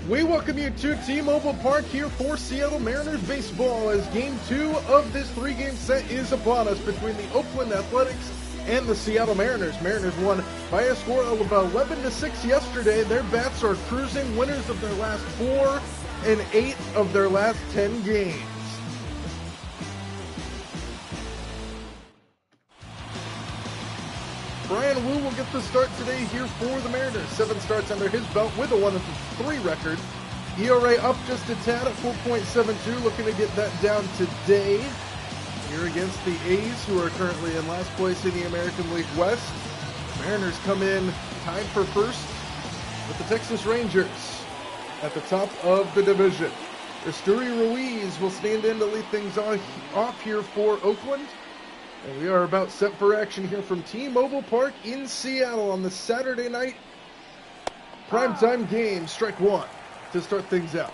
We welcome you to T-Mobile Park here for Seattle Mariners baseball as Game 2 of this three-game set is upon us between the Oakland Athletics and the Seattle Mariners. Mariners won by a score of 11-6 yesterday. Their bats are cruising, winners of their last 4 and 8 of their last 10 games. Bryan Woo will get the start today here for the Mariners. 7 starts under his belt with a 1-3 record. ERA up just a tad at 4.72, looking to get that down today. Here against the A's, who are currently in last place in the American League West. Mariners come in tied for first with the Texas Rangers at the top of the division. Esteury Ruiz will stand in to lead things off here for Oakland. And we are about set for action here from T-Mobile Park in Seattle on the Saturday night primetime game. Strike one to start things out.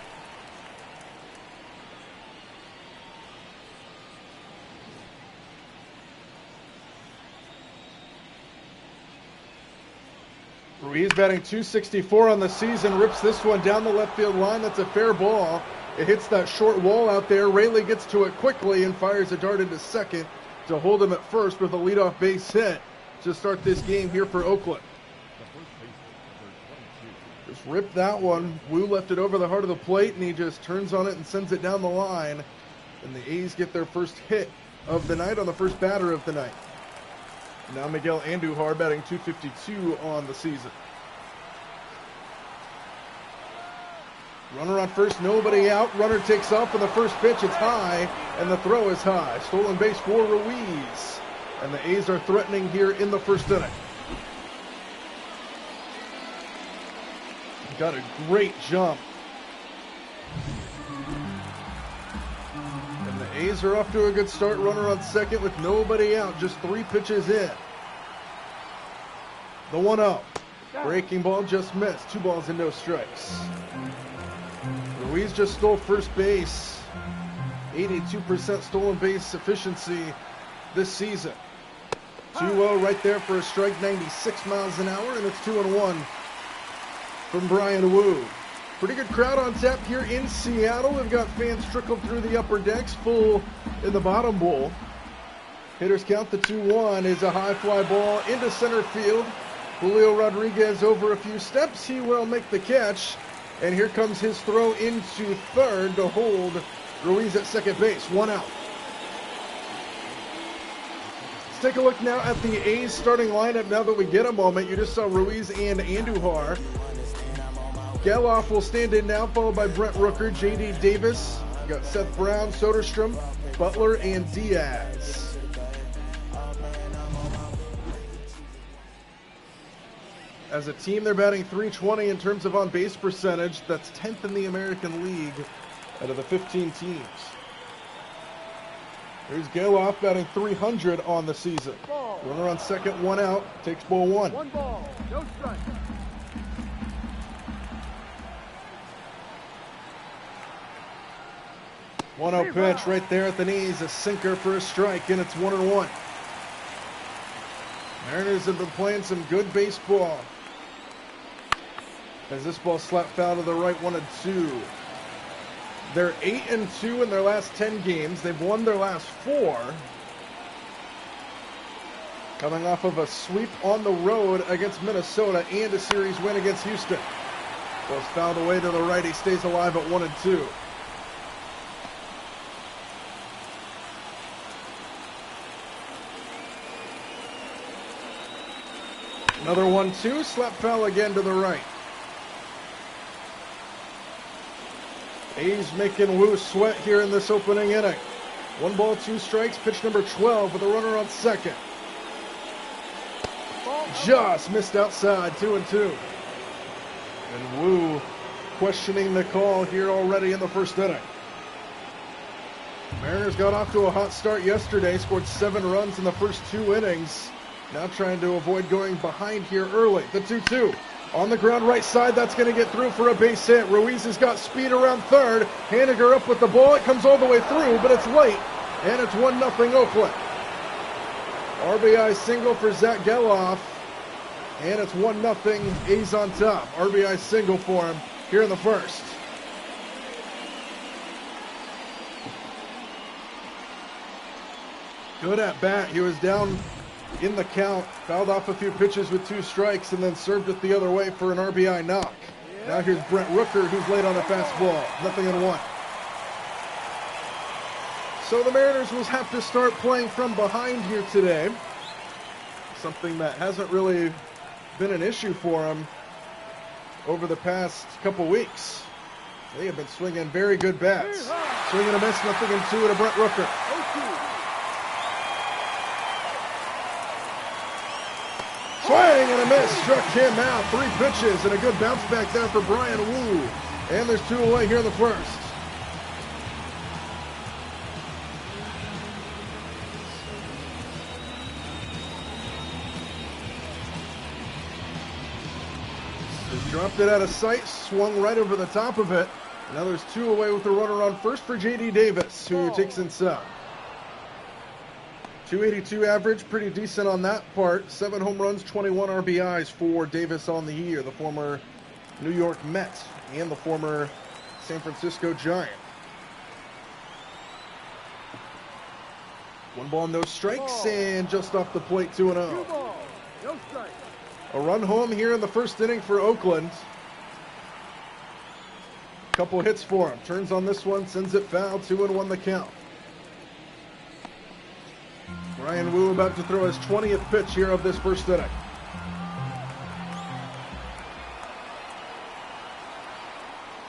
Ruiz batting .264 on the season, rips this one down the left field line. That's a fair ball. It hits that short wall out there. Raley gets to it quickly and fires a dart into second to hold him at first with a leadoff base hit to start this game here for Oakland. Just ripped that one. Woo left it over the heart of the plate, and he just turns on it and sends it down the line. And the A's get their first hit of the night on the first batter of the night. Now Miguel Andujar batting .252 on the season. Runner on first, nobody out. Runner takes off for the first pitch. It's high, and the throw is high. Stolen base for Ruiz. And the A's are threatening here in the first inning. Got a great jump. And the A's are off to a good start. Runner on second with nobody out. Just 3 pitches in. The 1-0. Breaking ball just missed. 2 balls and no strikes. Ruiz just stole first base. 82% stolen base efficiency this season. 2-0 right there for a strike, 96 miles an hour, and it's 2-1 from Bryan Woo. Pretty good crowd on tap here in Seattle. We've got fans trickled through the upper decks, full in the bottom bowl. Hitters count the 2-1 is a high fly ball into center field. Julio Rodriguez over a few steps. He will make the catch. And here comes his throw into third to hold Ruiz at second base. 1 out. Let's take a look now at the A's starting lineup now that we get a moment. You just saw Ruiz and Andujar. Gelof will stand in now, followed by Brent Rooker, J.D. Davis. You got Seth Brown, Soderstrom, Butler, and Diaz. As a team, they're batting .320 in terms of on-base percentage. That's 10th in the American League out of the 15 teams. Here's Gelof batting .300 on the season. Runner on second, 1 out. Takes ball 1. 1 ball, no strike. 1-0 pitch right there at the knees. A sinker for a strike, and it's 1-1. Mariners have been playing some good baseball. As this ball slapped foul to the right, 1-2. They're 8-2 in their last 10 games. They've won their last 4. Coming off of a sweep on the road against Minnesota and a series win against Houston. Ball's fouled away to the right. He stays alive at 1-2. Another 1-2. Slap foul again to the right. A's making Woo sweat here in this opening inning. 1 ball, 2 strikes. Pitch number 12 with a runner on second. Just missed outside, 2-2. And Woo questioning the call here already in the first inning. Mariners got off to a hot start yesterday, scored 7 runs in the first 2 innings. Now trying to avoid going behind here early. The 2-2. On the ground right side, that's going to get through for a base hit. Ruiz has got speed around third. Haniger up with the ball. It comes all the way through, but it's late. And it's 1-0 Oakland. RBI single for Zach Gelof. And it's 1-0 A's on top. RBI single for him here in the first. Good at bat. He was down in the count, fouled off a few pitches with 2 strikes, and then served it the other way for an RBI knock. Now here's Brent Rooker, who's late on a fastball. 0-1. So the Mariners will have to start playing from behind here today. Something that hasn't really been an issue for them over the past couple weeks. They have been swinging very good bats. Swing and a miss, 0-2 to Brent Rooker. Swing and a miss, struck him out. 3 pitches and a good bounce back there for Bryan Woo. And there's 2 away here in the first. Just dropped it out of sight, swung right over the top of it. Now there's 2 away with the runner on first for J.D. Davis, who takes inside. 282 average, pretty decent on that part. 7 home runs, 21 RBIs for Davis on the year, the former New York Met and the former San Francisco Giant. 1 ball, no strikes, and just off the plate, 2-0. 2 balls, no strikes. A run home here in the first inning for Oakland. Couple hits for him. Turns on this one, sends it foul, 2-1 the count. Bryan Woo about to throw his 20th pitch here of this first inning.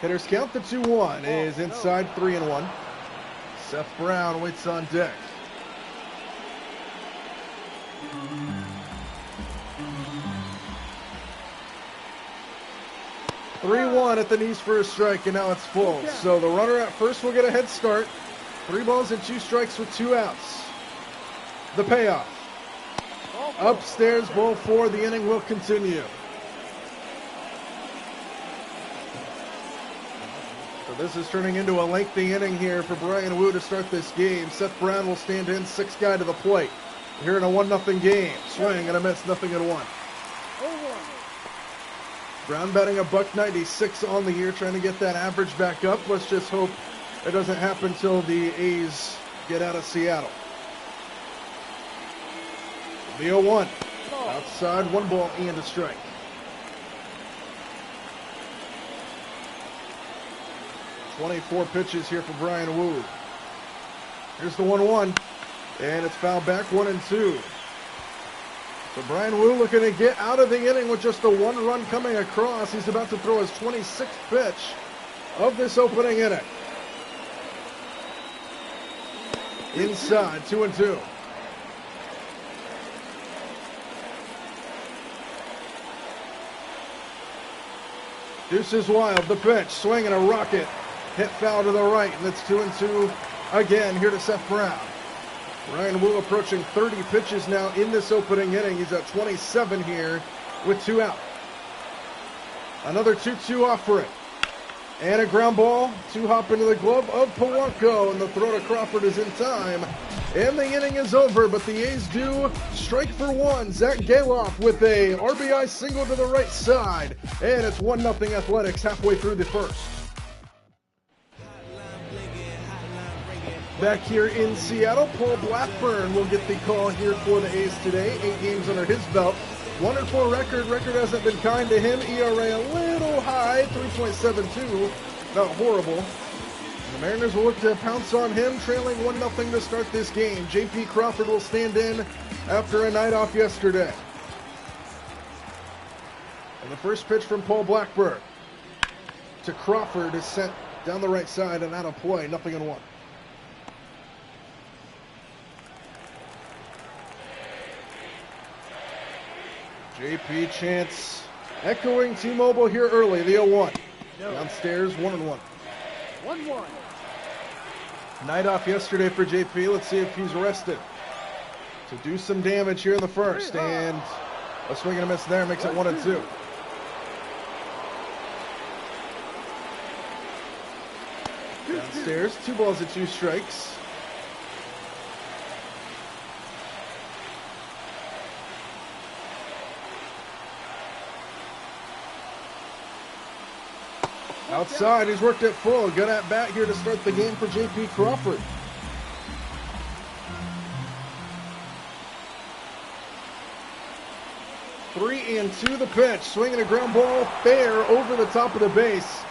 Hitters count, the 2-1 is inside, 3-1. Seth Brown waits on deck. "3-1 at the knees for a strike, and now it's full. So the runner at first will get a head start. 3 balls and 2 strikes with 2 outs. The payoff. Upstairs, ball 4. The inning will continue. So this is turning into a lengthy inning here for Bryan Woo to start this game. Seth Brown will stand in, 6th guy to the plate. Here in a 1-0 game. Swing and a miss, 0-1. Brown batting a $196 on the year, trying to get that average back up. Let's just hope it doesn't happen till the A's get out of Seattle. The 0-1. Outside, 1 ball and a strike. "24 pitches here for Bryan Woo. Here's the 1-1. And it's fouled back, 1-2. So Bryan Woo looking to get out of the inning with just a 1 run coming across. He's about to throw his 26th pitch of this opening inning. Inside, 2-2. Deuces Wild, the pitch, swinging a rocket. Hit foul to the right, and it's 2-2 again here to Seth Brown. Bryan Woo approaching 30 pitches now in this opening inning. He's at 27 here with 2 out. Another 2-2 offering. And a ground ball, 2-hop into the glove of Polanco, and the throw to Crawford is in time. And the inning is over, but the A's do strike for 1. Zach Galoff with a RBI single to the right side. And it's 1-0 Athletics halfway through the first. Back here in Seattle, Paul Blackburn will get the call here for the A's today. 8 games under his belt. 1-4 record. Record hasn't been kind to him. ERA a little high, 3.72. Not horrible. The Mariners will look to pounce on him, trailing 1-0 to start this game. J.P. Crawford will stand in after a night off yesterday. And the first pitch from Paul Blackburn to Crawford is sent down the right side and out of play. 0-1. J.P. chants echoing T-Mobile here early. The 0-1. Downstairs, 1-1. 1-1. Night off yesterday for JP. Let's see if he's rested to do some damage here in the first. And a swing and a miss there makes it 1-2. Downstairs, 2 balls and 2 strikes. Outside, he's worked it full. Good at bat here to start the game for J.P. Crawford. 3-2 the pitch. Swinging a ground ball fair over the top of the base.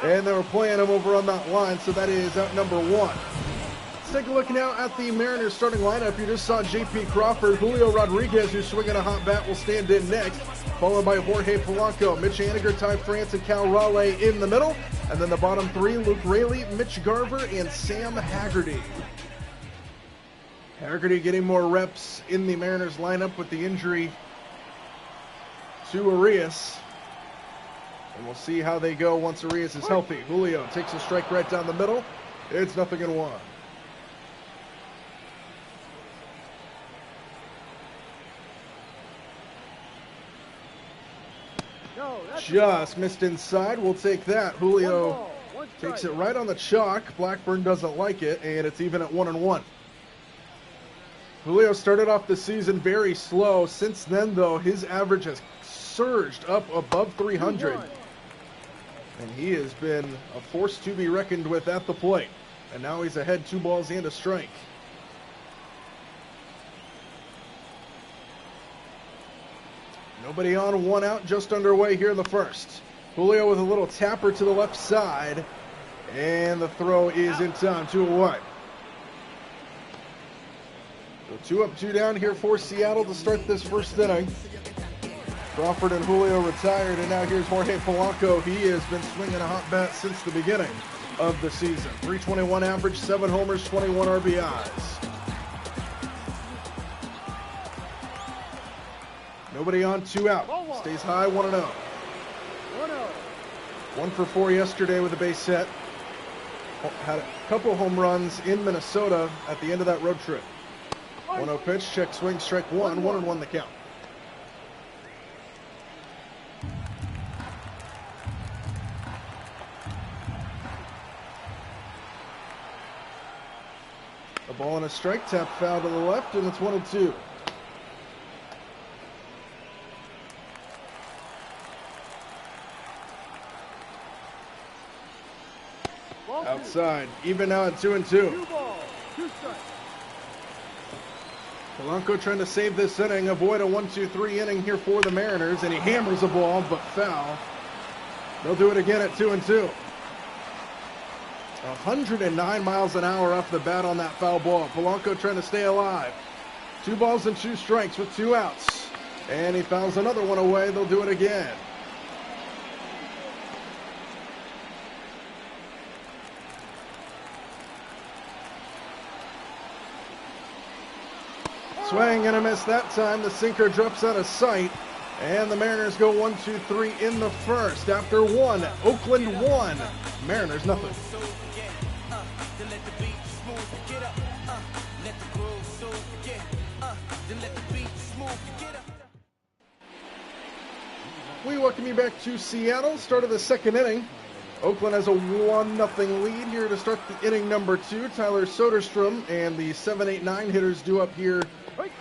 And they were playing him over on that line, so that is out number 1. Let's take a look now at the Mariners starting lineup. You just saw J.P. Crawford. Julio Rodriguez, who's swinging a hot bat, will stand in next, followed by Jorge Polanco, Mitch Haniger, Ty France, and Cal Raleigh in the middle. And then the bottom 3, Luke Raley, Mitch Garver, and Sam Haggerty. Haggerty getting more reps in the Mariners lineup with the injury to Arias. And we'll see how they go once Arias is healthy. Julio takes a strike right down the middle. It's 0-1. Just missed inside. We'll take that. Julio takes it right on the chalk. Blackburn doesn't like it, and it's even at 1-1. Julio started off the season very slow. Since then, though, his average has surged up above 300. And he has been a force to be reckoned with at the plate. And now he's ahead 2 balls and a strike. Nobody on, 1 out, just underway here in the first. Julio with a little tapper to the left side. And the throw is in time, 2 away. So 2 up, 2 down here for Seattle to start this first inning. Crawford and Julio retired, and now here's Jorge Polanco. He has been swinging a hot bat since the beginning of the season. 321 average, 7 homers, 21 RBIs. Nobody on, 2 out. Stays high, 1-0. 1 for 4 yesterday with a base hit. Had a couple home runs in Minnesota at the end of that road trip. 1-0 pitch, check swing, strike 1, 1-1 the count. A ball and a strike, tap foul to the left, and it's 1-2. Outside, even now at 2-2. Polanco trying to save this inning, avoid a 1-2-3 inning here for the Mariners, and he hammers the ball, but foul. They'll do it again at 2-2. 109 miles an hour off the bat on that foul ball. Polanco trying to stay alive. 2 balls and 2 strikes with 2 outs. And he fouls another one away. They'll do it again. Swing and a miss that time. The sinker drops out of sight. And the Mariners go 1-2-3 in the first. After 1, Oakland 1, Mariners nothing. We welcome you back to Seattle. Start of the second inning. Oakland has a 1-0 lead here to start the inning number 2. Tyler Soderstrom and the 7-8-9 hitters due up here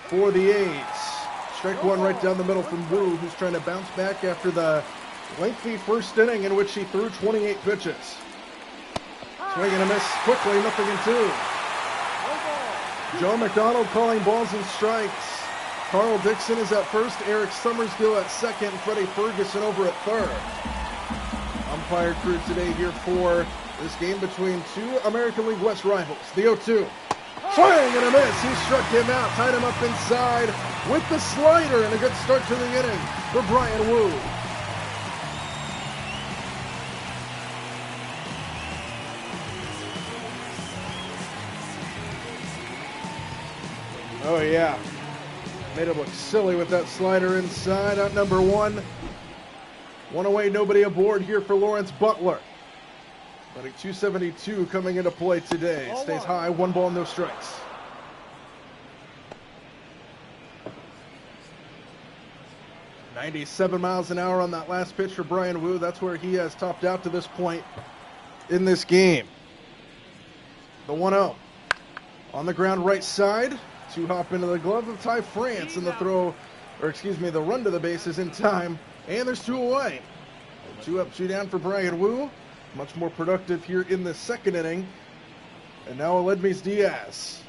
for the A's. Strike 1 right down the middle from Wu, who's trying to bounce back after the lengthy first inning in which he threw 28 pitches. Swing and a miss quickly, 0-2. Joe McDonald calling balls and strikes. Carl Dixon is at first, Eric Summersgill at second, Freddie Ferguson over at third. Umpire crew today here for this game between 2 American League West rivals. The 0-2. Swing and a miss. He struck him out, tied him up inside with the slider, and a good start to the inning for Bryan Woo. Oh, yeah. Made him look silly with that slider inside. Out number 1. 1 away, nobody aboard here for Lawrence Butler. Batting .272 coming into play today. Stays high, 1 ball, no strikes. .97 miles an hour on that last pitch for Bryan Woo. That's where he has topped out to this point in this game. The 1-0. On the ground right side. 2 hop into the glove of Ty France, and the the run to the base is in time. And there's 2 away. 2 up, 2 down for Bryan Woo. much more productive here in the second inning. And now Aledmys Diaz.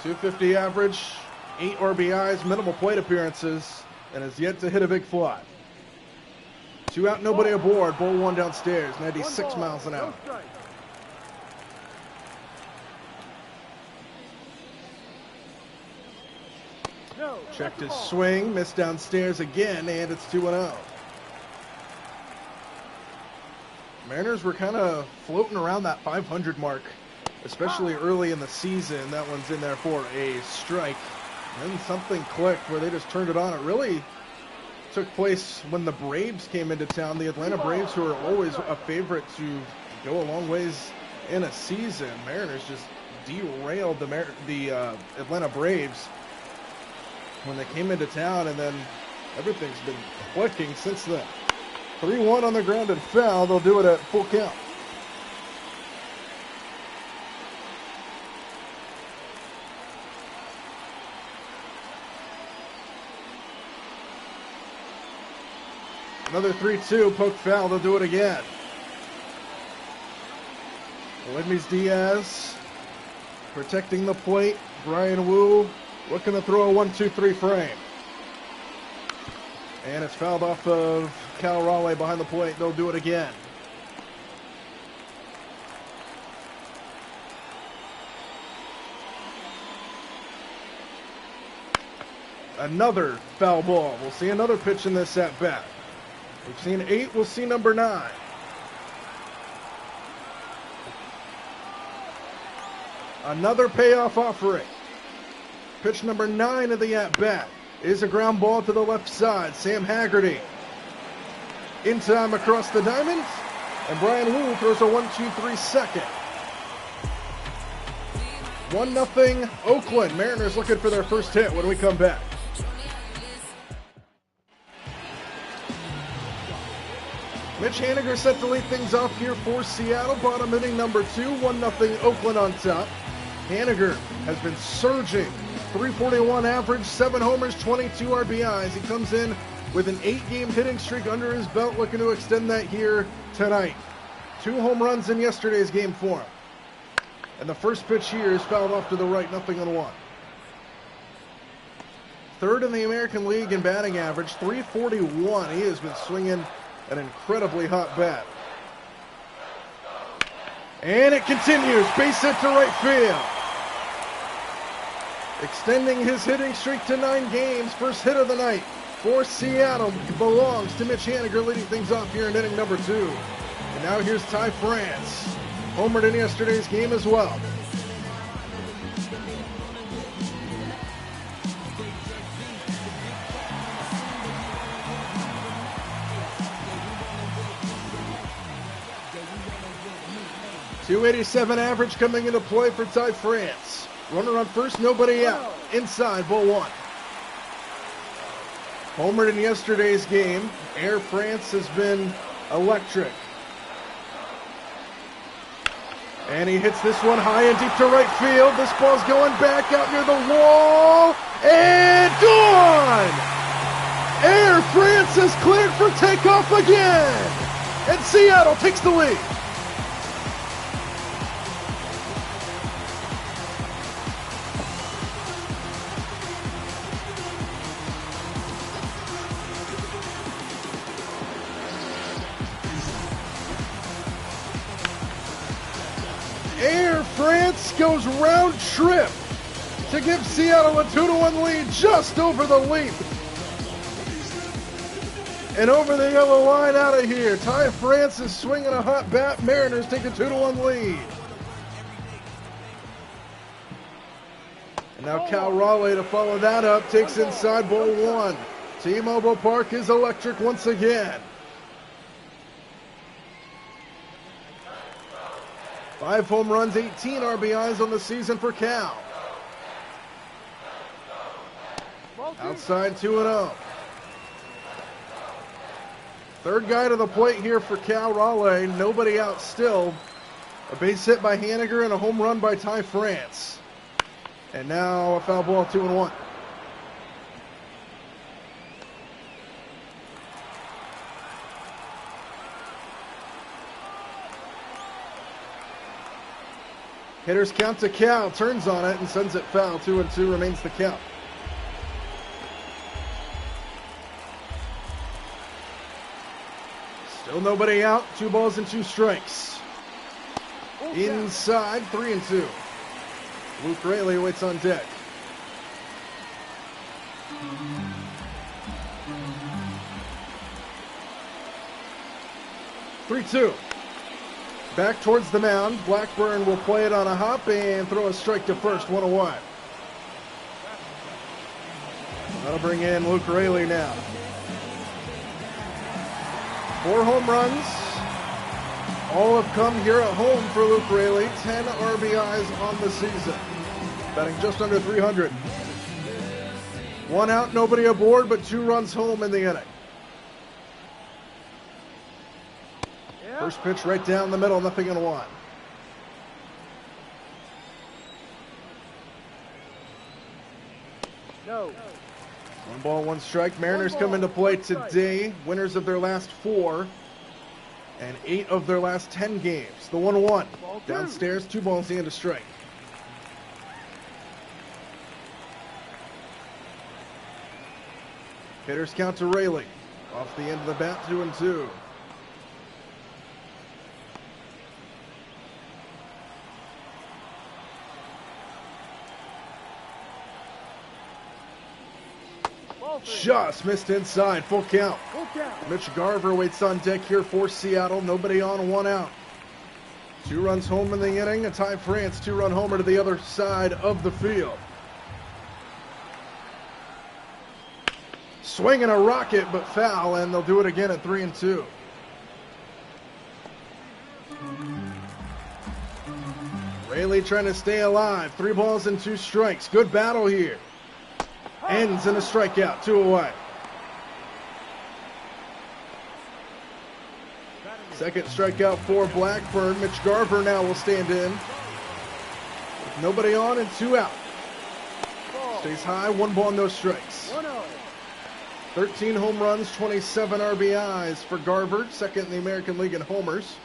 250 average, 8 RBIs, minimal plate appearances, and has yet to hit a big fly. 2 out, nobody aboard. Ball 1 downstairs, 96 miles an hour. Checked his swing, missed downstairs again, and it's 2-0. Mariners were kind of floating around that 500 mark, especially early in the season. That one's in there for a strike. Then something clicked where they just turned it on. It really took place when the Braves came into town. The Atlanta Braves, who are always a favorite to go a long ways in a season. Mariners just derailed the Atlanta Braves when they came into town, and then everything's been clicking since then. 3-1 on the ground and foul. They'll do it at full count. Another 3-2, poke foul. They'll do it again. Aledmys Diaz protecting the plate. Bryan Woo looking to throw a 1-2-3 frame. And it's fouled off of Cal Raleigh behind the plate. They'll do it again. Another foul ball. We'll see another pitch in this at bat. We've seen 8. We'll see number 9. Another payoff offering. Pitch number 9 of the at-bat is a ground ball to the left side. Sam Haggerty in time across the diamond, and Bryan Woo throws a 1-2-3 second. 1-0 Oakland. Mariners looking for their first hit when we come back. Mitch Haniger set to lead things off here for Seattle. Bottom inning number 2, 1-0 Oakland on top. Haniger has been surging. 341 average, 7 homers, 22 RBIs. He comes in with an 8-game hitting streak under his belt, looking to extend that here tonight. 2 home runs in yesterday's game for him. And the first pitch here is fouled off to the right, 0-1. Third in the American League in batting average, 341. He has been swinging an incredibly hot bat. And it continues, base hit to right field. Extending his hitting streak to 9 games. First hit of the night for Seattle belongs to Mitch Haniger, leading things off here in inning number 2. And now here's Ty France. Homered in yesterday's game as well. .287 average coming into play for Ty France. Runner on first, nobody out. Inside, ball 1. Homered in yesterday's game. Air France has been electric. And he hits this one high and deep to right field. This ball's going back out near the wall. And gone! Air France is cleared for takeoff again. And Seattle takes the lead. Air France goes round trip to give Seattle a 2-1 lead, just over the leap. And over the yellow line out of here. Ty France is swinging a hot bat. Mariners take a 2-1 lead. And now Cal Raleigh to follow that up. Takes inside, ball 1. T-Mobile Park is electric once again. 5 home runs, 18 RBIs on the season for Cal. Outside 2-0. Third guy to the plate here for Cal Raleigh. Nobody out still. A base hit by Haniger and a home run by Ty France. And now a foul ball, 2-1. Hitters count to Cal, turns on it and sends it foul. 2-2 remains the count. Still nobody out. 2 balls and 2 strikes. Inside, 3-2. Luke Raley waits on deck. 3-2. Back towards the mound. Blackburn will play it on a hop and throw a strike to first, 1-1. That'll bring in Luke Raley now. 4 home runs. All have come here at home for Luke Raley. 10 RBIs on the season. Batting just under 300. 1 out, nobody aboard, but 2 runs home in the inning. First pitch right down the middle, nothing in 1. No. 1 ball, 1 strike. Mariners come into play today. Winners of their last 4 and 8 of their last 10 games. The 1-1. Downstairs, 2 balls and a strike. Hitters count to Raley. Off the end of the bat, 2-2. Just missed inside. Full count. Mitch Garver waits on deck here for Seattle. Nobody on, 1 out. 2 runs home in the inning. A Ty France 2-run homer to the other side of the field. Swinging a rocket, but foul, and they'll do it again at 3-2. Raley trying to stay alive. 3 balls and 2 strikes. Good battle here. Ends in a strikeout, 2 away. Second strikeout for Blackburn. Mitch Garver now will stand in. With nobody on and 2 out. Stays high, 1 ball, no strikes. 13 home runs, 27 RBIs for Garver, second in the American League in homers.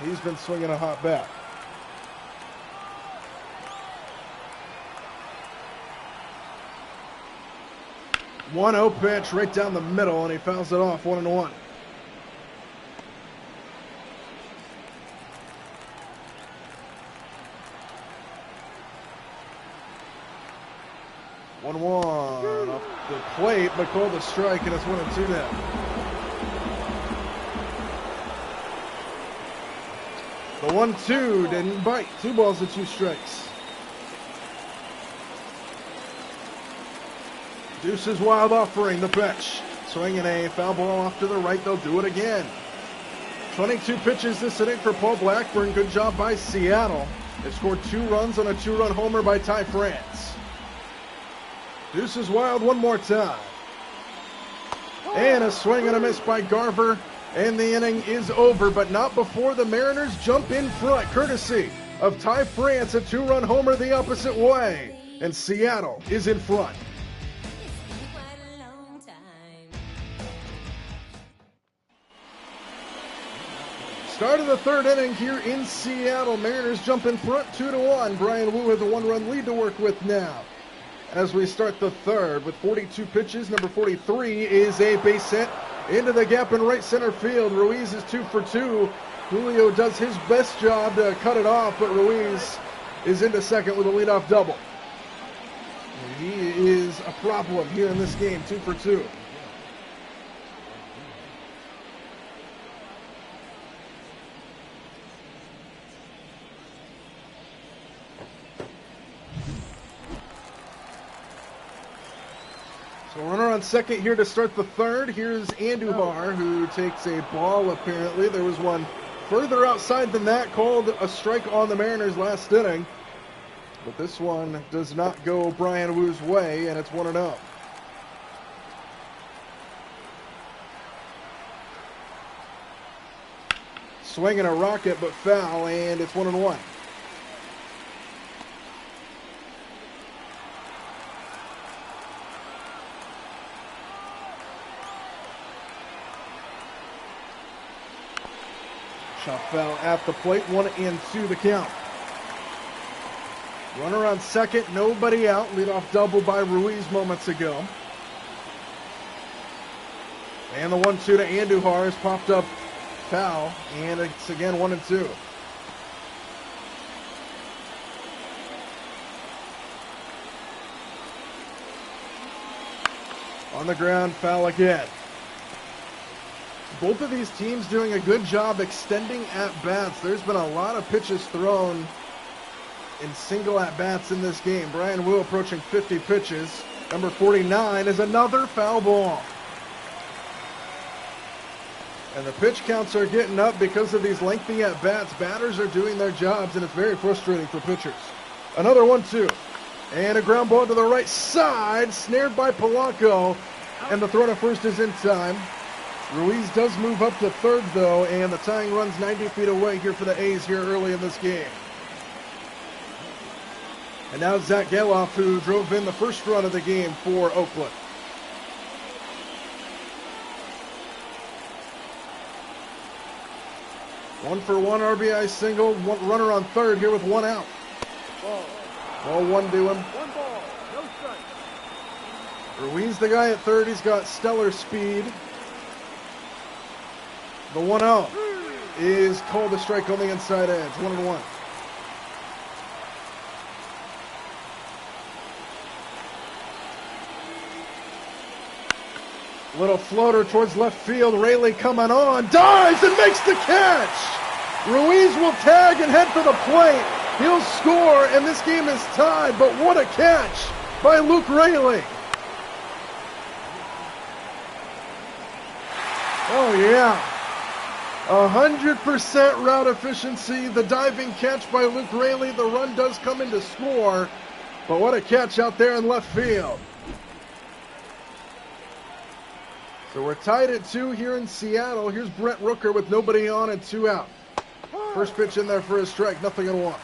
He's been swinging a hot bat. 1-0 pitch right down the middle, and he fouls it off, 1-1. Off the plate, but called a strike, and it's 1-2 now. The 1-2 didn't bite. 2 balls and 2 strikes. Deuce's wild offering, the pitch. Swinging a foul ball off to the right. They'll do it again. 22 pitches this inning for Paul Blackburn. Good job by Seattle. They scored 2 runs on a 2-run homer by Ty France. Deuce's wild one more time. And a swing and a miss by Garver. And the inning is over, but not before the Mariners jump in front, courtesy of Ty France, a 2-run homer the opposite way. And Seattle is in front. Start of the 3rd inning here in Seattle. Mariners jump in front 2-1. Brian Wu has a 1-run lead to work with now. As we start the 3rd with 42 pitches, number 43 is a base hit into the gap in right center field. Ruiz is 2 for 2. Julio does his best job to cut it off, but Ruiz is into second with a leadoff double. And he is a problem here in this game, 2 for 2. So runner on second here to start the 3rd. Here's Andujar, who takes a ball apparently. There was one further outside than that, called a strike on the Mariners last inning. But this one does not go Brian Wu's way, and it's 1-0. Swinging a rocket, but foul, and it's 1-1. Chop foul at the plate, 1-2 the count. Runner on second, nobody out. Leadoff double by Ruiz moments ago. And the 1-2 to Andujar has popped up foul, and it's again 1-2. On the ground, foul again. Both of these teams doing a good job extending at-bats. There's been a lot of pitches thrown in single at-bats in this game. Brian Wu approaching 50 pitches. Number 49 is another foul ball. And the pitch counts are getting up because of these lengthy at-bats. Batters are doing their jobs, and it's very frustrating for pitchers. Another 1-2. And a ground ball to the right side, snared by Polanco. And the throw to first is in time. Ruiz does move up to third, though, and the tying run's 90 feet away here for the A's here early in this game. And now Zach Geloff, who drove in the first run of the game for Oakland. One for one RBI single, one runner on third here with one out. Ball one to him. One ball, no strike. Ruiz, the guy at third, he's got stellar speed. The 1-0 is called a strike on the inside edge. 1-1. Little floater towards left field. Raley coming on. Dives and makes the catch. Ruiz will tag and head for the plate. He'll score, and this game is tied. But what a catch by Luke Raley. Oh, yeah. 100% route efficiency. The diving catch by Luke Raley. The run does come in to score. But what a catch out there in left field. So we're tied at 2 here in Seattle. Here's Brent Rooker with nobody on and 2 out. First pitch in there for a strike, 0-1.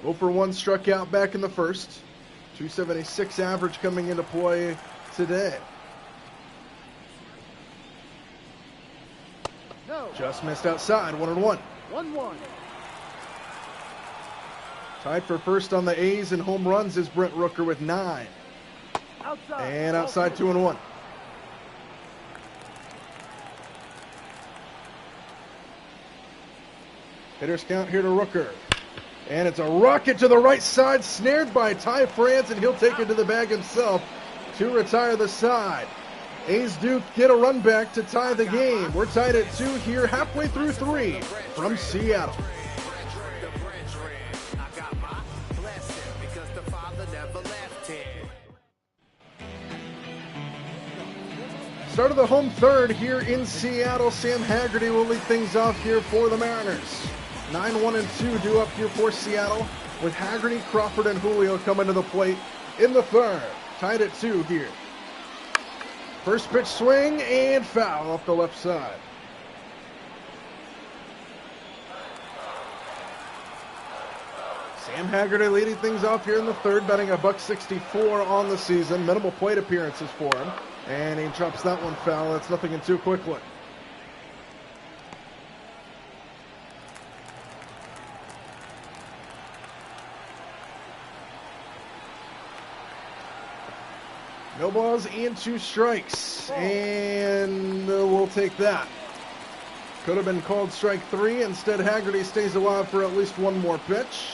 Oh for 1 struck out back in the first. 276 average coming into play today. No. Just missed outside, 1-1. 1-1. Tied for first on the A's in home runs is Brent Rooker with 9. Outside. And outside 2-1. Hitters count here to Rooker. And it's a rocket to the right side, snared by Ty France, and he'll take it to the bag himself to retire the side. A's do get a run back to tie the game. We're tied at 2 here, halfway through 3 from Seattle. Start of the home third here in Seattle. Sam Haggerty will lead things off here for the Mariners. 9-1-2 due up here for Seattle with Haggerty, Crawford, and Julio coming to the plate in the third. Tied at 2 here. First pitch swing and foul off the left side. Sam Haggerty leading things off here in the third, batting $164 on the season. Minimal plate appearances for him. And he drops that one foul. That's 0-2 quickly. No balls and 2 strikes. And we'll take that. Could have been called strike 3. Instead, Haggerty stays alive for at least one more pitch.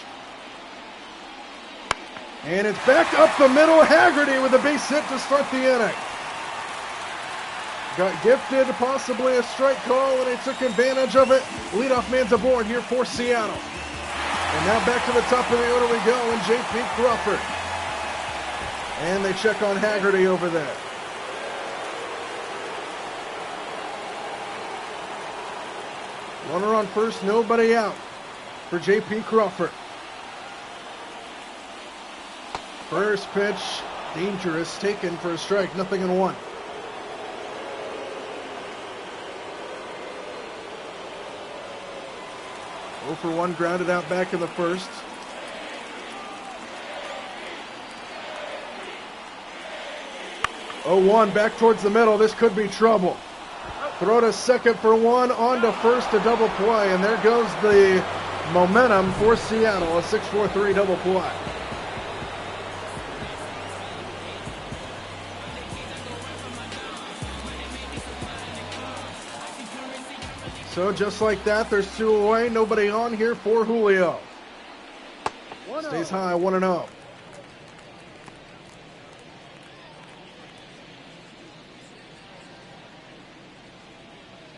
And it's back up the middle. Haggerty with a base hit to start the inning. Got gifted possibly a strike call, and he took advantage of it. Leadoff man's aboard here for Seattle. And now back to the top of the order we go, and J.P. Crawford. And they check on Haggerty over there. Runner on first, nobody out for J.P. Crawford. First pitch, dangerous, taken for a strike, 0-1. Oh for 1 grounded out back in the first. 0-1 back towards the middle. This could be trouble. Throw to second for one, on to first, a double play, and there goes the momentum for Seattle, a 6-4-3 double play. So just like that, there's 2 away, nobody on here for Julio. Stays high, 1-0.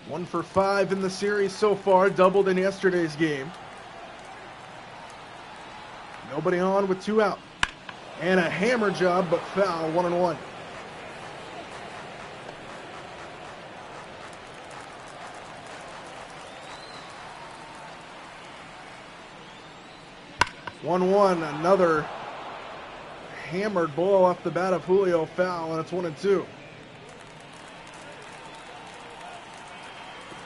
One for 5 in the series so far, doubled in yesterday's game. Nobody on with 2 out. And a hammer job, but foul, 1-1. Another hammered ball off the bat of Julio, foul, and it's 1-2.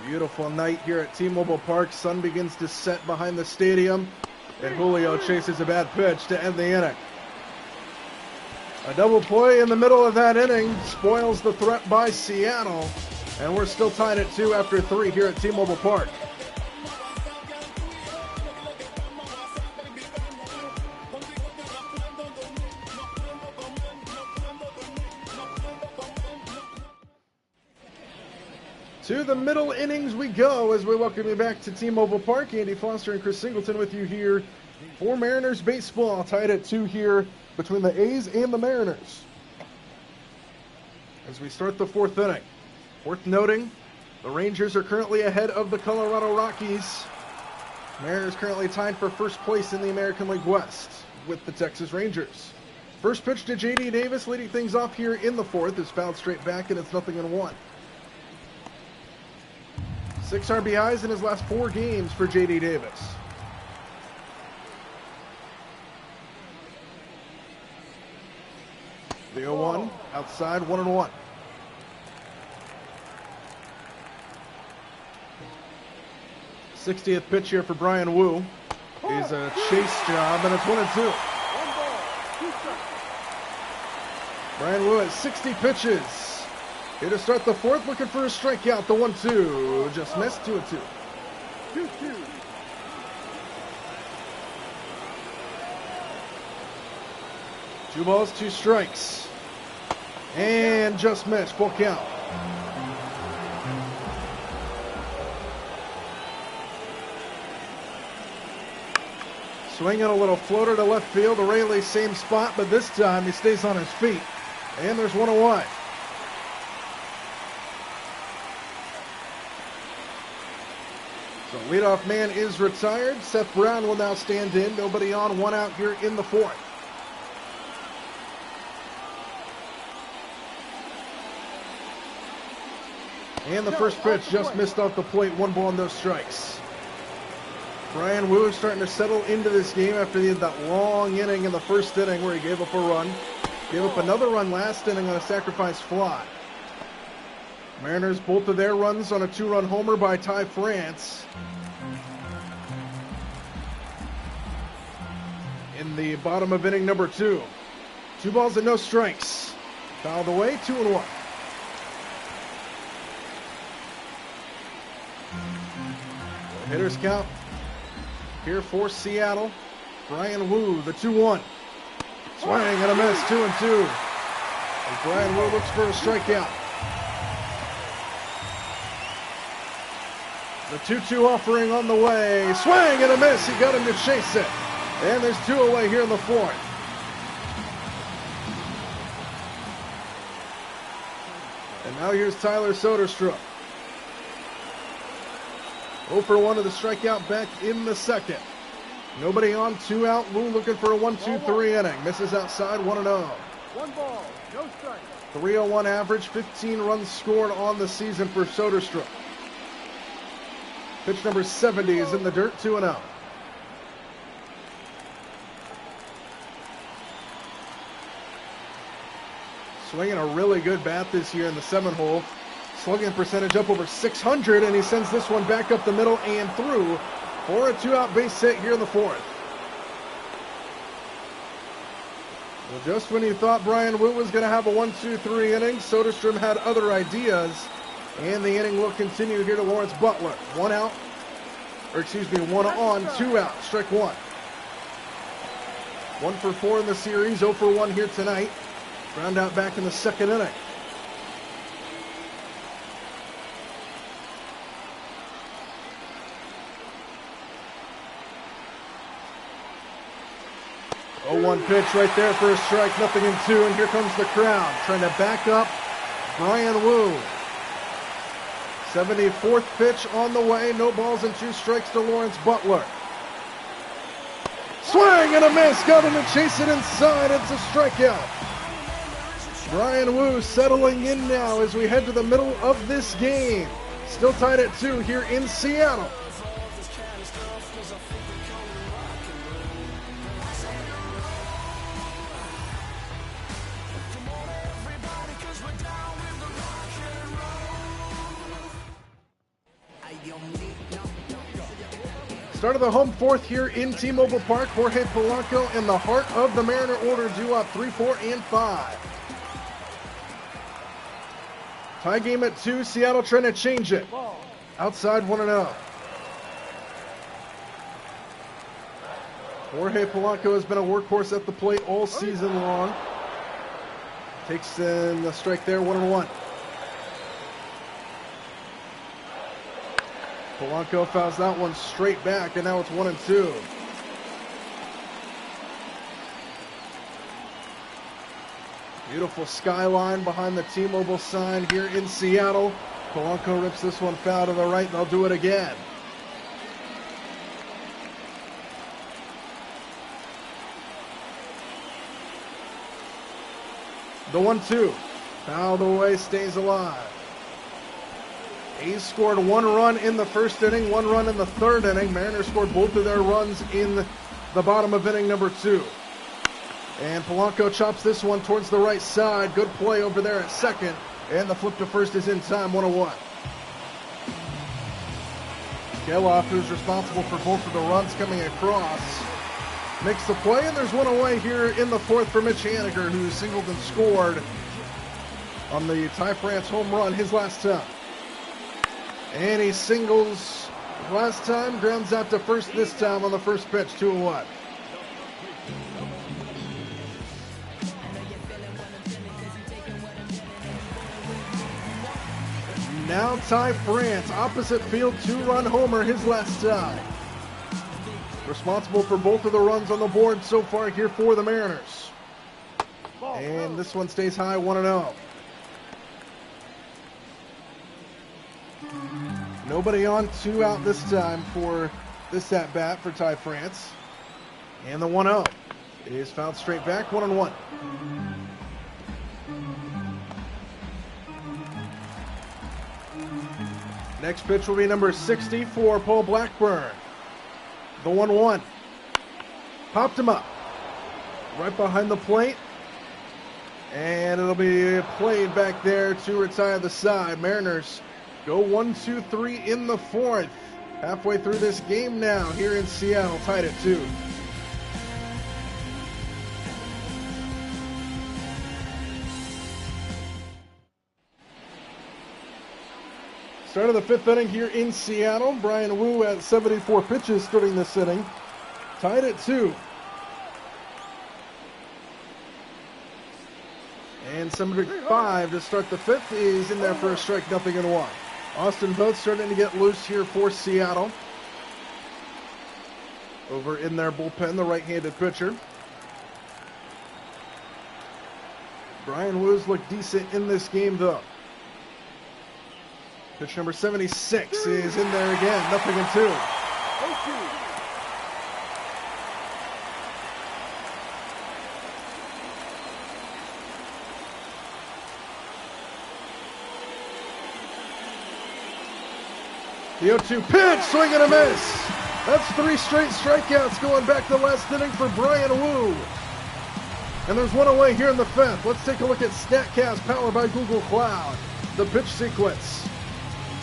Beautiful night here at T-Mobile Park. Sun begins to set behind the stadium, and Julio chases a bad pitch to end the inning. A double play in the middle of that inning spoils the threat by Seattle, and we're still tied at 2 after 3 here at T-Mobile Park. To the middle innings we go as we welcome you back to T-Mobile Park. Andy Foster and Chris Singleton with you here for Mariners baseball. Tied at 2 here between the A's and the Mariners. As we start the 4th inning. Worth noting, the Rangers are currently ahead of the Colorado Rockies. Mariners currently tied for first place in the American League West with the Texas Rangers. First pitch to J.D. Davis, leading things off here in the 4th. Is fouled straight back, and it's 0-1. 6 RBIs in his last 4 games for J.D. Davis. The 0-1, outside, 1-1. '60th pitch here for Bryan Woo is a chase job, and it's 1-2. Bryan Woo has 60 pitches. Here to start the 4th, looking for a strikeout. The 1-2 just missed. 2-2. 2-2. 2 balls, 2 strikes, and just missed. Full count. Swinging a little floater to left field. Rayleigh, same spot, but this time he stays on his feet. And there's 1 away. So leadoff man is retired. Seth Brown will now stand in. Nobody on, 1 out here in the 4th. And the first pitch just missed off the plate. 1 ball, no strikes. Bryan Woo is starting to settle into this game after he had that long inning in the 1st inning where he gave up a run. Gave up another run last inning on a sacrifice fly. Mariners bolted their runs on a 2-run homer by Ty France in the bottom of inning number 2. 2 balls and no strikes. Fouled away, 2-1. The hitters count here for Seattle. Bryan Woo, the 2-1. Swing and a miss, 2-2. As Bryan Woo looks for a strikeout. The 2-2 offering on the way. Swing and a miss. He got him to chase it. And there's 2 away here in the 4th. And now here's Tyler Soderstrom. 0-for-1 of the strikeout back in the 2nd. Nobody on, 2 out. Woo looking for a 1-2-3 inning. Misses outside, 1-0. 1 ball, no strike. 301 average, 15 runs scored on the season for Soderstrom. Pitch number 70 is in the dirt, 2-0. Swinging a really good bat this year in the 7-hole. Slugging percentage up over 600, and he sends this one back up the middle and through for a 2-out base hit here in the 4th. Well, just when you thought Brian Wu was going to have a 1-2-3 inning, Soderstrom had other ideas, and the inning will continue here to Lawrence Butler. One on, 2 out, strike one. 1 for 4 in the series, 0 for 1 here tonight. Ground out back in the second inning. Oh, 1 pitch right there for a strike, 0-2, and here comes the crowd trying to back up Brian Wu. 74th pitch on the way, no balls and 2 strikes to Lawrence Butler. Swing and a miss, got him to chase it inside, it's a strikeout. Brian Wu settling in now as we head to the middle of this game. Still tied at 2 here in Seattle. Start of the home fourth here in T-Mobile Park. Jorge Polanco in the heart of the Mariner order, due up 3, 4, and 5. Tie game at 2. Seattle trying to change it. Outside 1-0. Jorge Polanco has been a workhorse at the plate all season long. Takes in the strike there, 1-1. Polanco fouls that one straight back, and now it's 1-2. Beautiful skyline behind the T-Mobile sign here in Seattle. Polanco rips this one foul to the right, and they'll do it again. The 1-2. Fouled away, stays alive. A's scored 1 run in the first inning, 1 run in the third inning. Mariners scored both of their runs in the bottom of inning number 2. And Polanco chops this one towards the right side. Good play over there at second. And the flip to first is in time, 1-1. Geloff, who's responsible for both of the runs coming across, makes the play, and there's one away here in the fourth for Mitch Haniger, who singled and scored on the Ty France home run his last time. And he singles last time, grounds out to first this time on the first pitch, 2-1. Now Ty France, opposite field, 2-run homer his last time. Responsible for both of the runs on the board so far here for the Mariners. And this one stays high, 1-0. Nobody on, 2 out this time for this at-bat for Ty France. And the 1-0 is fouled straight back, 1-1. Next pitch will be number 60 for Paul Blackburn. The 1-1. Popped him up. Right behind the plate. And it'll be played back there to retire the side. Mariners go 1-2-3 in the fourth. Halfway through this game now here in Seattle, tied at 2. Start of the fifth inning here in Seattle. Brian Wu at 74 pitches starting this inning. Tied at 2. And Summerdick 5 to start the fifth. He's in there for a strike, 0-1. Austin Vogt starting to get loose here for Seattle. Over in their bullpen, the right-handed pitcher. Brian Wu's looked decent in this game, though. Pitch number 76 is in there again, 0-2. The 0-2 pitch, swing and a miss. That's 3 straight strikeouts going back to the last inning for Brian Wu. And there's one away here in the fifth. Let's take a look at StatCast powered by Google Cloud. The pitch sequence.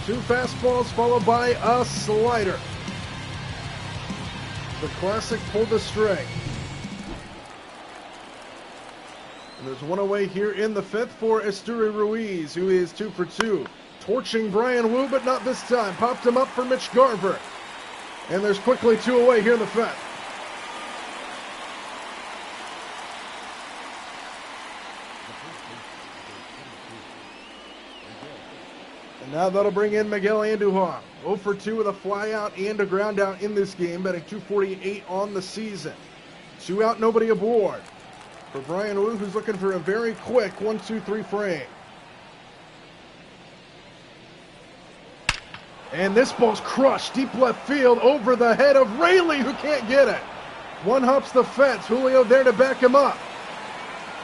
2 fastballs followed by a slider. The classic pull the string. And there's one away here in the fifth for Esteury Ruiz, who is 2 for 2. Torching Brian Wu, but not this time. Popped him up for Mitch Garver. And there's quickly 2 away here in the fifth. And now that'll bring in Miguel Andujar. 0 for 2 with a fly out and a ground out in this game, batting .248 on the season. 2 out, nobody aboard for Brian Wu, who's looking for a very quick 1-2-3 frame. And this ball's crushed deep left field over the head of Raley, who can't get it. One hops the fence. Julio there to back him up.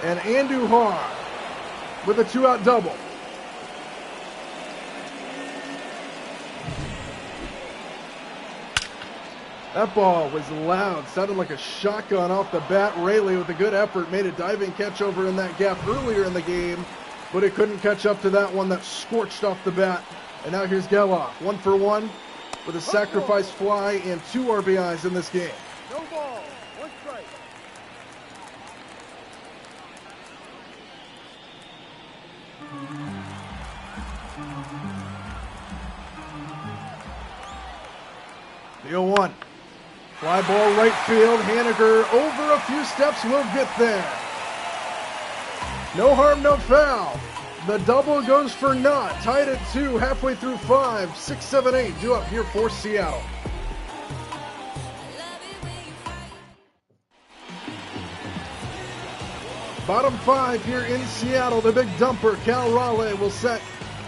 And Andujar with a 2-out double. That ball was loud, sounded like a shotgun off the bat. Raley with a good effort made a diving catch over in that gap earlier in the game, but it couldn't catch up to that one that scorched off the bat. And now here's Geloff, 1 for 1 with a sacrifice fly and 2 RBIs in this game. No ball, 1 strike. The 0-1. Fly ball right field. Haniger over a few steps will get there. No harm, no foul. The double goes for naught. Tied at 2, halfway through 5. 6, 7, 8 due up here for Seattle. Bottom 5 here in Seattle. The big dumper, Cal Raleigh, will set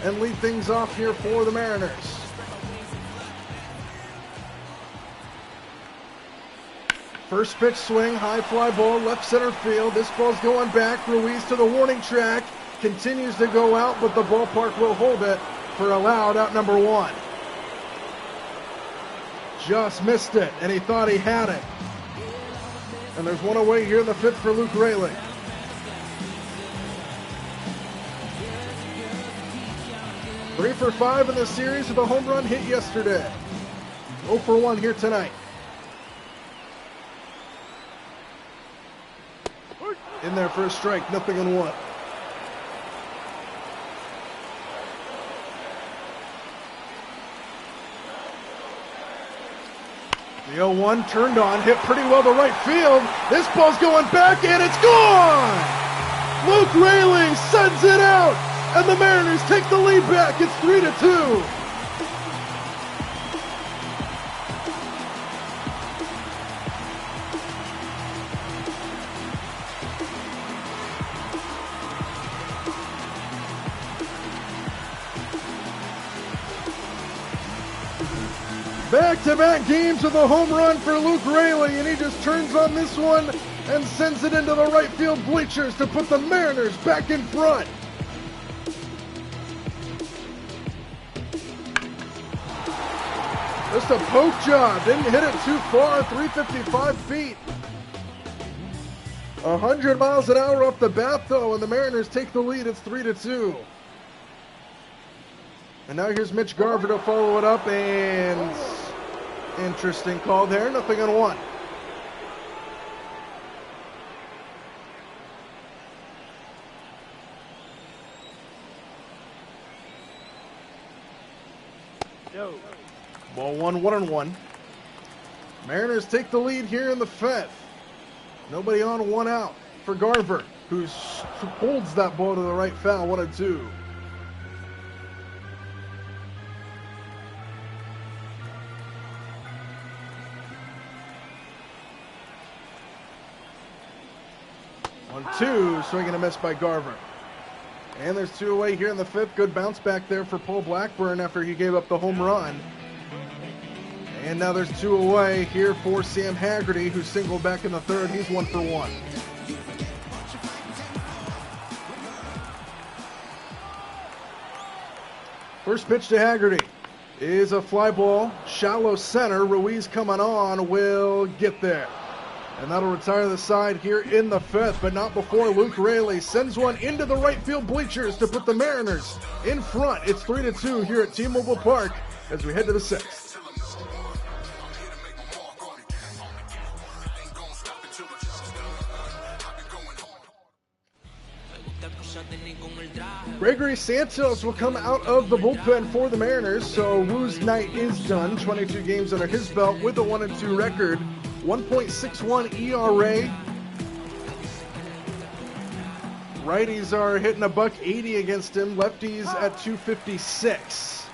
and lead things off here for the Mariners. First pitch swing, high fly ball, left center field. This ball's going back. Ruiz to the warning track. Continues to go out, but the ballpark will hold it for allowed out number 1. Just missed it, and he thought he had it. And there's one away here in the fifth for Luke Raley. Three for 5 in the series with a home run hit yesterday. 0 for 1 here tonight. In there for a strike, 0-1. The 0-1 turned on, hit pretty well to right field. This ball's going back, and it's gone! Luke Raley sends it out, and the Mariners take the lead back. It's 3-2. Back-to-back games with a home run for Luke Raley, and he just turns on this one and sends it into the right field bleachers to put the Mariners back in front. Just a poke job, didn't hit it too far, 355 feet. 100 miles an hour off the bat though, and the Mariners take the lead. It's 3-2. And now here's Mitch Garver to follow it up, and interesting call there, 0-1. No. Ball 1-1. Mariners take the lead here in the fifth. Nobody on, 1 out for Garver, who holds that ball to the right foul, 1-2. Two, swing and a miss by Garver. And there's 2 away here in the fifth. Good bounce back there for Paul Blackburn after he gave up the home run. And now there's 2 away here for Sam Haggerty, who singled back in the third. He's 1 for 1. First pitch to Haggerty is a fly ball, shallow center. Ruiz coming on will get there. And that'll retire the side here in the fifth, but not before Luke Raley sends one into the right field bleachers to put the Mariners in front. It's 3-2 here at T-Mobile Park as we head to the sixth. Gregory Santos will come out of the bullpen for the Mariners, so Wu's night is done. 22 games under his belt with a 1-2 record, 1.61 ERA. Righties are hitting $180 against him, lefties at 256.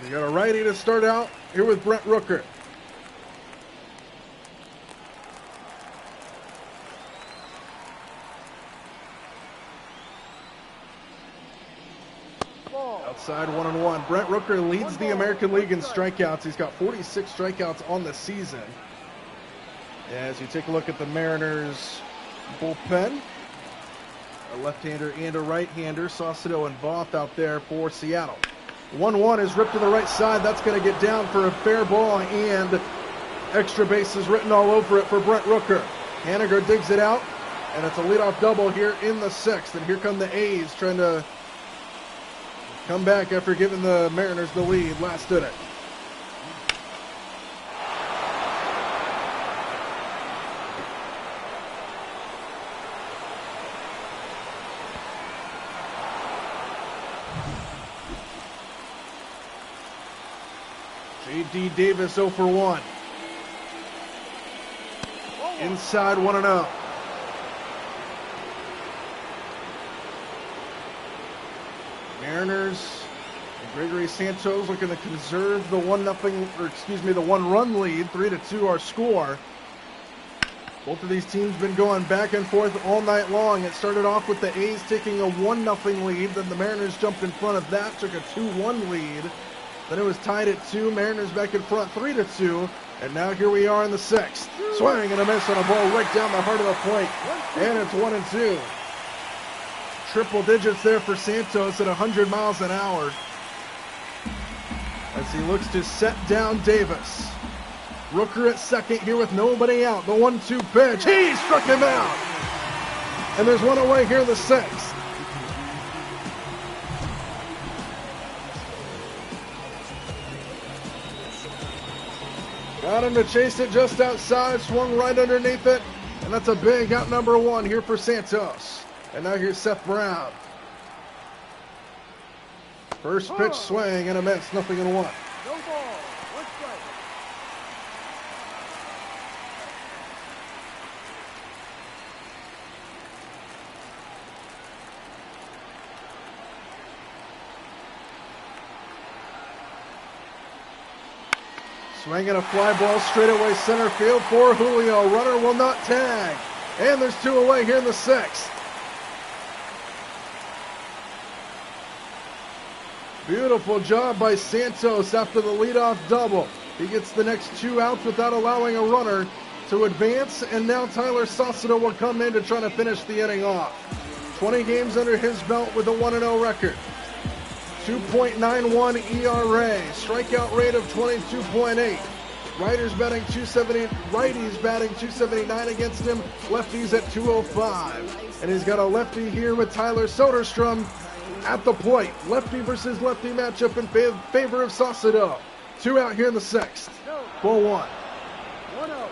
We got a righty to start out here with Brent Rooker. Outside 1-1. Brent Rooker leads the American League in strikeouts. He's got 46 strikeouts on the season. As you take a look at the Mariners bullpen, a left-hander and a right-hander, Saucedo and Voth out there for Seattle. 1-1 is ripped to the right side. That's going to get down for a fair ball, and extra bases written all over it for Brent Rooker. Haniger digs it out, and it's a leadoff double here in the sixth. And here come the A's trying to come back after giving the Mariners the lead last inning. J.D. Davis 0 for 1. Inside 1-0. Mariners and Gregory Santos looking to conserve the the 1-run lead. 3-2 our score. Both of these teams been going back and forth all night long. It started off with the A's taking a 1-0 lead. Then the Mariners jumped in front of that, took a 2-1 lead. Then it was tied at 2. Mariners back in front 3-2. And now here we are in the sixth. Swing and a miss on a ball right down the heart of the plate. And it's 1-2. Triple digits there for Santos at 100 miles an hour as he looks to set down Davis. Rooker at second here with nobody out. The 1-2 pitch. He struck him out. And there's one away here in the sixth. Got him to chase it just outside. Swung right underneath it. And that's a big out number 1 here for Santos. And now here's Seth Brown. First pitch swing and a miss, 0-1. No ball, 1 strike. Swinging a fly ball straight away center field for Julio. Runner will not tag. And there's 2 away here in the sixth. Beautiful job by Santos after the leadoff double. He gets the next 2 outs without allowing a runner to advance, and now Tyler Saucedo will come in to try to finish the inning off. 20 games under his belt with a 1-0 record. 2.91 ERA, strikeout rate of 22.8. Righties batting 279 against him, lefties at 205. And he's got a lefty here with Tyler Soderstrom at the plate. Lefty versus lefty matchup in favor of Saucedo. 2 out here in the sixth. 4-1. 1-0.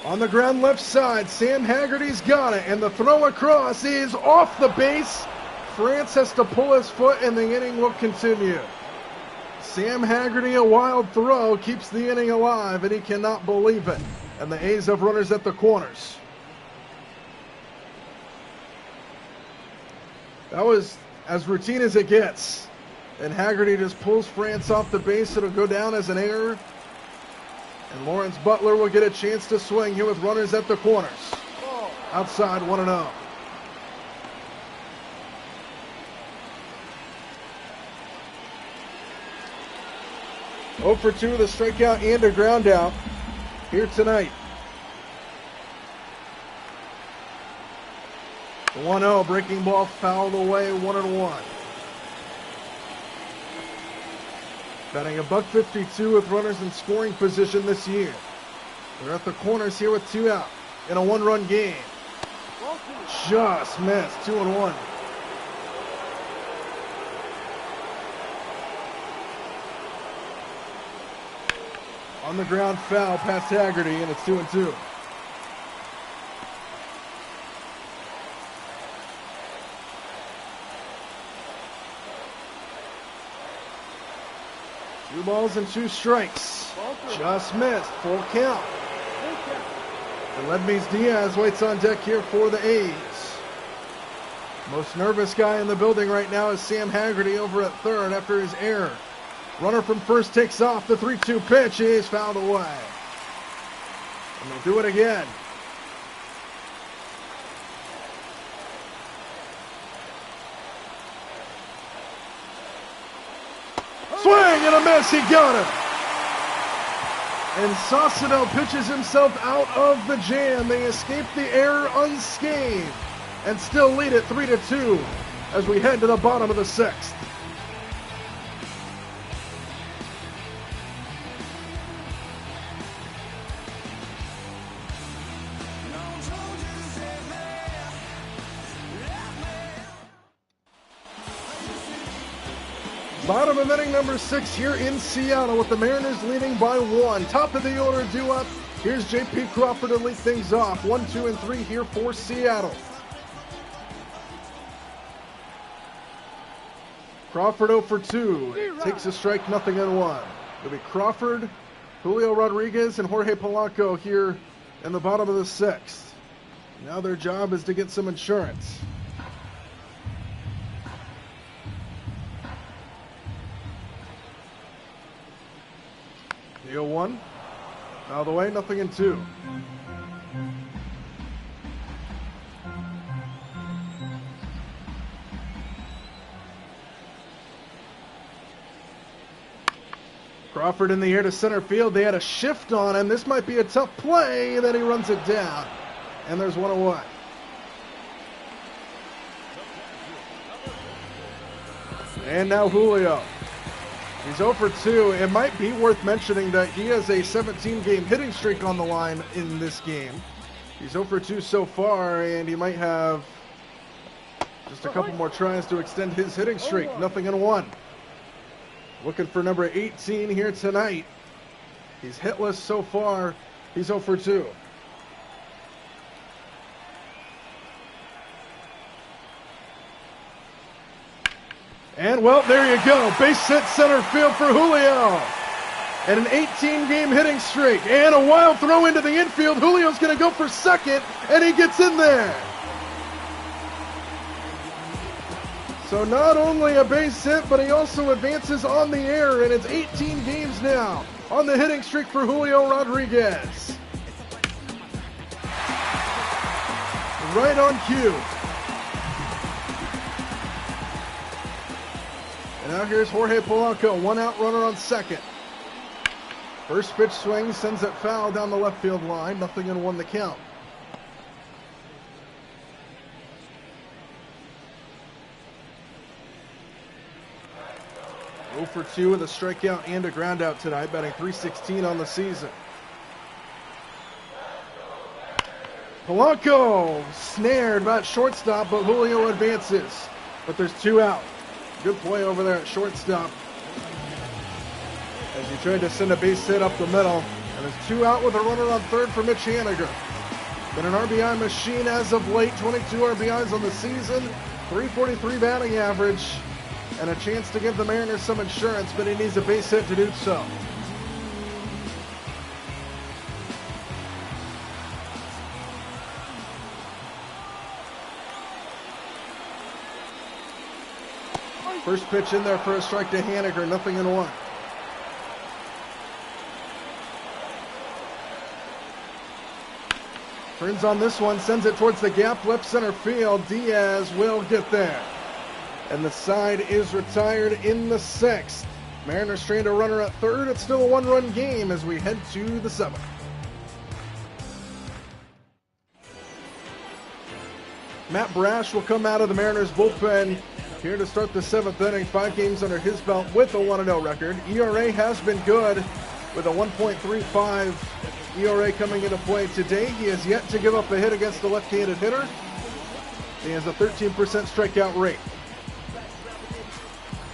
On the ground left side, Sam Haggerty's got it, and the throw across is off the base. France has to pull his foot, and the inning will continue. Sam Haggerty, a wild throw, keeps the inning alive, and he cannot believe it. And the A's have runners at the corners. That was as routine as it gets. And Haggerty just pulls France off the base. It'll go down as an error. And Lawrence Butler will get a chance to swing here with runners at the corners. Outside 1-0. Oh for 2 with a strikeout and a ground out here tonight. 1-0, breaking ball fouled away, 1-1. Batting $152 with runners in scoring position this year. They're at the corners here with 2 out in a 1-run game. Just missed, 2-1. On the ground foul past Haggerty, and it's 2-2. Two balls and two strikes. Just missed. Full count. And Ledmees Diaz waits on deck here for the A's. Most nervous guy in the building right now is Sam Haggerty over at third after his error. Runner from first takes off. The 3-2 pitch is fouled away. And they'll do it again. Swing and a miss. He got him. And Saucedo pitches himself out of the jam. They escape the error unscathed and still lead it 3-2 as we head to the bottom of the sixth. Bottom of inning number 6 here in Seattle with the Mariners leading by 1. Top of the order due up. Here's J.P. Crawford to lead things off. 1, 2, and 3 here for Seattle. Crawford 0 for 2. Takes a strike, 0-1. It'll be Crawford, Julio Rodriguez, and Jorge Polanco here in the bottom of the 6th. Now their job is to get some insurance. The 0-1. Out of the way, 0-2. Crawford in the air to center field. They had a shift on him. This might be a tough play. Then he runs it down. And there's one away. And now Julio. He's 0 for 2. It might be worth mentioning that he has a 17-game hitting streak on the line in this game. He's 0 for 2 so far, and he might have just a couple more tries to extend his hitting streak. 0-1. Looking for number 18 here tonight. He's hitless so far. He's 0 for 2. And, well, there you go. Base hit center field for Julio. And an 18-game hitting streak. And a wild throw into the infield. Julio's going to go for second, and he gets in there. So not only a base hit, but he also advances on the air, and it's 18 games now on the hitting streak for Julio Rodriguez. Right on cue. And now here's Jorge Polanco, one out runner on second. First pitch swing sends it foul down the left field line. 0-1 the count. Oh for 2 with a strikeout and a ground out tonight, batting .316 on the season. Polanco snared by shortstop, but Julio advances. But there's 2 out. Good play over there at shortstop as he tried to send a base hit up the middle. And there's 2 out with a runner on third for Mitch Haniger. Been an RBI machine as of late. 22 RBIs on the season, .343 batting average, and a chance to give the Mariners some insurance, but he needs a base hit to do so. First pitch in there for a strike to Haniger, 0-1. Turns on this one, sends it towards the gap, left center field. Diaz will get there. And the side is retired in the 6th. Mariners trained a runner at third. It's still a 1-run game as we head to the 7th. Matt Brash will come out of the Mariners bullpen here to start the 7th inning. 5 games under his belt with a 1-0 record. ERA has been good with a 1.35 ERA coming into play today. He has yet to give up a hit against a left-handed hitter. He has a 13% strikeout rate.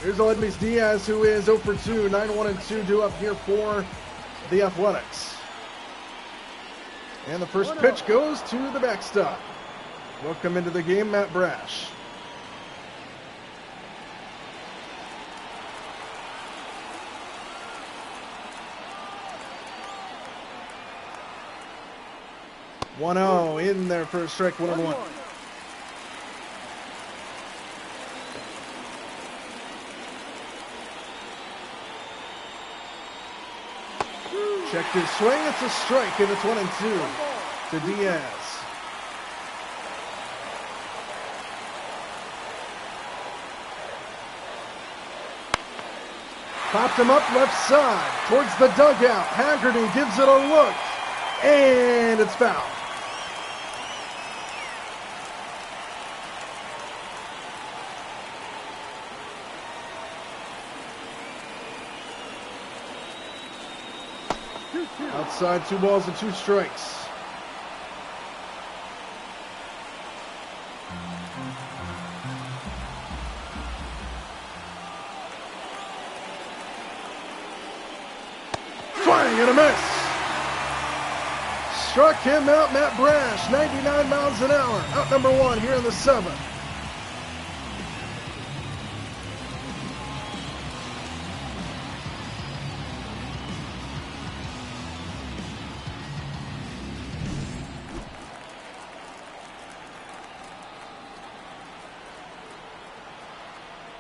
Here's Ledmees Diaz, who is 0 for 2, 9-1-2 due up here for the Athletics. And the first pitch goes to the backstop. Welcome into the game, Matt Brash. One 0 in there for a strike, 1-1. Checked his swing, it's a strike, and it's 1-2 to Diaz. Popped him up left side towards the dugout. Haggerty gives it a look, and it's foul. Outside, 2 balls and 2 strikes. Swing and a miss. Struck him out, Matt Brash, 99 miles an hour. Out number 1 here in the 7th.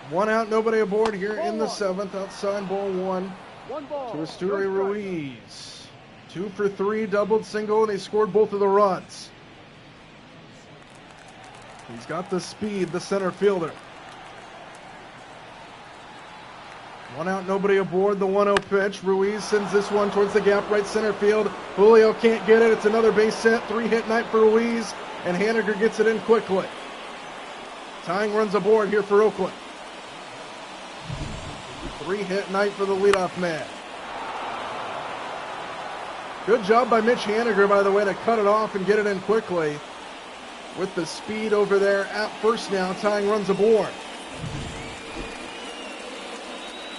One out, nobody aboard here in the 7th. Outside, ball 1 to Esteury Ruiz. 2 for 3, doubled, single, and he scored both of the runs. He's got the speed, the center fielder. One out, nobody aboard, the 1-0 pitch. Ruiz sends this one towards the gap, right center field. Julio can't get it. It's another base hit. 3-hit night for Ruiz, and Haniger gets it in quickly. Tying runs aboard here for Oakland. 3-hit night for the leadoff man. Good job by Mitch Haniger, by the way, to cut it off and get it in quickly. With the speed over there at first now, tying runs aboard.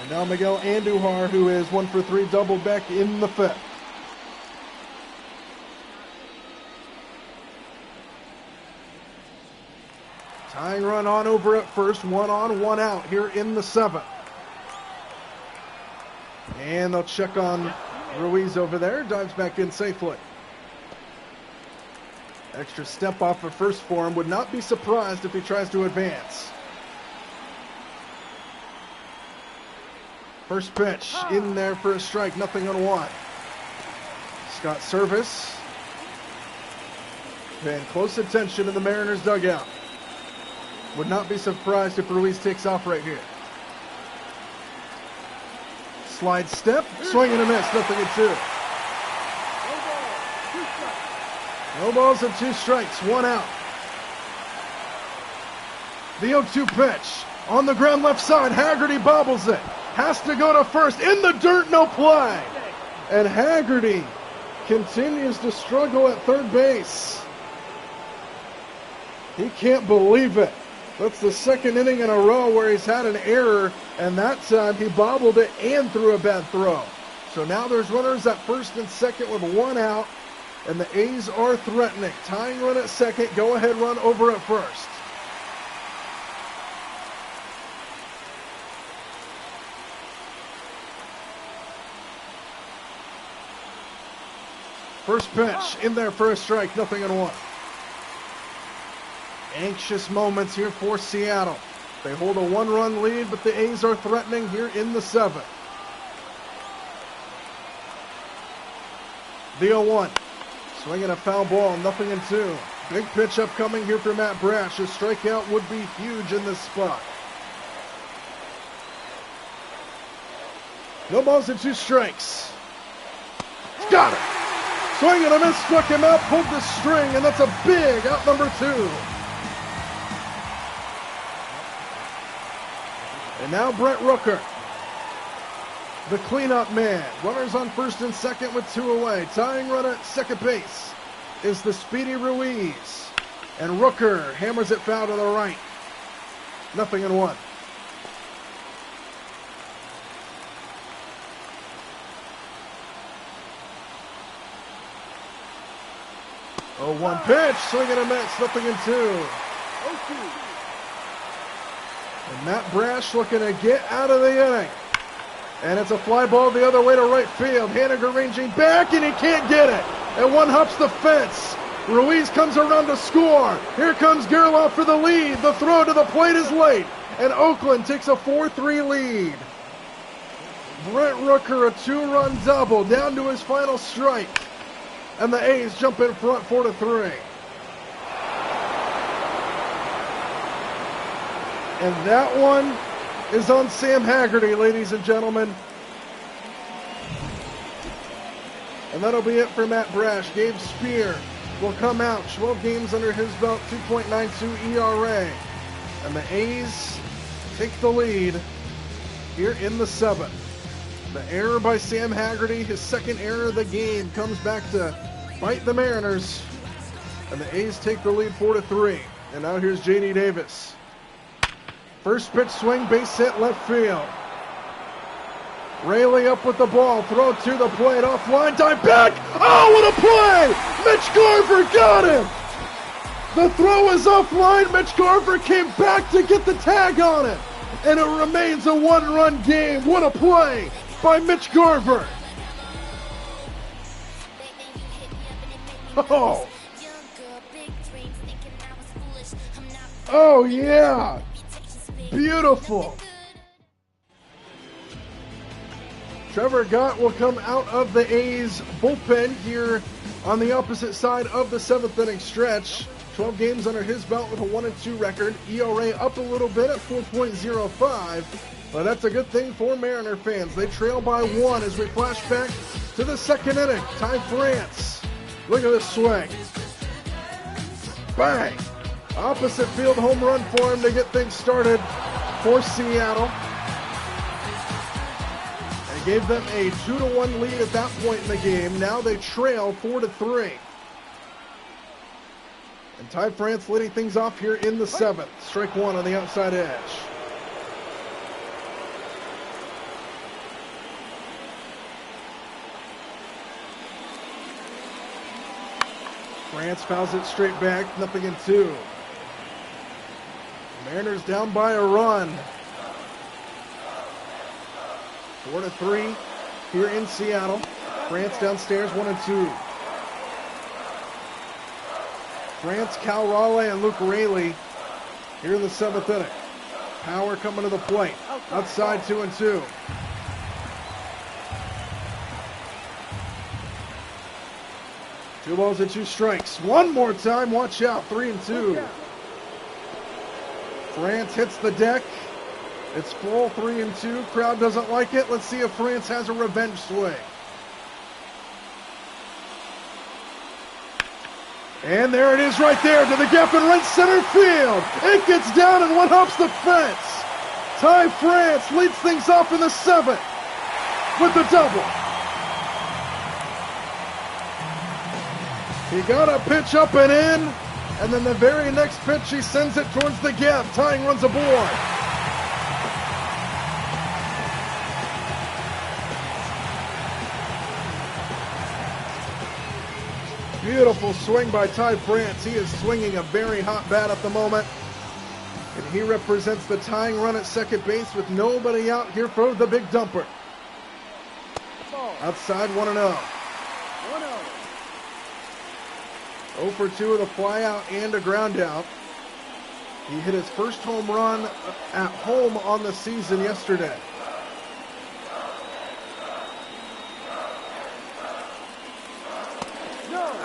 And now Miguel Andujar, who is 1 for 3, doubled back in the 5th. Tying run on over at first, 1 on, 1 out here in the 7th. And they'll check on Ruiz over there. Dives back in safely. Extra step off of first for him. Would not be surprised if he tries to advance. First pitch in there for a strike. 0-1. Scott Service paying close attention in the Mariners dugout. Would not be surprised if Ruiz takes off right here. Slide step, swing and a miss, 0-2. No balls and 2 strikes, 1 out. The 0-2 pitch on the ground left side. Haggerty bobbles it. Has to go to first. In the dirt, no play. And Haggerty continues to struggle at third base. He can't believe it. That's the 2nd inning in a row where he's had an error, and that time he bobbled it and threw a bad throw. So now there's runners at first and second with 1 out, and the A's are threatening. Tying run at second, go-ahead run over at first. First pitch in there for a strike, 0-1. Anxious moments here for Seattle. They hold a 1-run lead, but the A's are threatening here in the 7th. The 0-1. Swinging a foul ball, 0-2. Big pitch upcoming here for Matt Brash. A strikeout would be huge in this spot. No balls and 2 strikes. Got it! Swing and a miss, struck him out, pulled the string, and that's a big out number 2. And now Brent Rooker, the cleanup man. Runners on first and second with 2 away. Tying run at second base is the speedy Ruiz. And Rooker hammers it foul to the right. 0-1. 0-1 pitch, swing and a miss, nothing in 2. 0-2. And Matt Brash looking to get out of the inning. And it's a fly ball the other way to right field. Haniger ranging back, and he can't get it. And one hops the fence. Ruiz comes around to score. Here comes Gerloff for the lead. The throw to the plate is late. And Oakland takes a 4-3 lead. Brent Rooker, a 2-run double, down to his final strike. And the A's jump in front 4-3. And that one is on Sam Haggerty, ladies and gentlemen. And that'll be it for Matt Brash. Gabe Spear will come out, 12 games under his belt, 2.92 ERA. And the A's take the lead here in the 7th. The error by Sam Haggerty, his second error of the game, comes back to bite the Mariners. And the A's take the lead 4-3. And now here's J.D. Davis. First pitch swing, base hit, left field. Raley up with the ball, throw to the plate, offline, dive back. Oh, what a play! Mitch Garver got him! The throw is offline. Mitch Garver came back to get the tag on it. And it remains a 1-run game. What a play by Mitch Garver. Oh. Oh, yeah. Beautiful. Trevor Gott will come out of the A's bullpen here on the opposite side of the 7th inning stretch. 12 games under his belt with a 1-2 record. ERA up a little bit at 4.05. But that's a good thing for Mariner fans. They trail by 1 as we flash back to the 2nd inning. Ty France. Look at this swing. Bang. Opposite field home run for him to get things started for Seattle. And gave them a 2-1 lead at that point in the game. Now they trail 4-3. And Ty France leading things off here in the 7th. Strike 1 on the outside edge. France fouls it straight back, nothing in 2. Mariners down by a run. 4-3 here in Seattle. France downstairs 1-2. France, Cal Raleigh, and Luke Raley here in the 7th inning. Power coming to the plate. Outside 2-2. Two balls and 2 strikes. One more time. Watch out. 3-2. France hits the deck. It's full 3-2. Crowd doesn't like it. Let's see if France has a revenge swing. And there it is right there to the gap in right center field. It gets down and one hops the fence. Ty France leads things off in the 7th with the double. He got a pitch up and in, and then the very next pitch he sends it towards the gap. Tying runs aboard. Beautiful swing by Ty France. He is swinging a very hot bat at the moment. And he represents the tying run at second base with nobody out here for the big dumper. Outside 1-0. 0 for 2 with a fly out and a ground out. He hit his first home run at home on the season yesterday.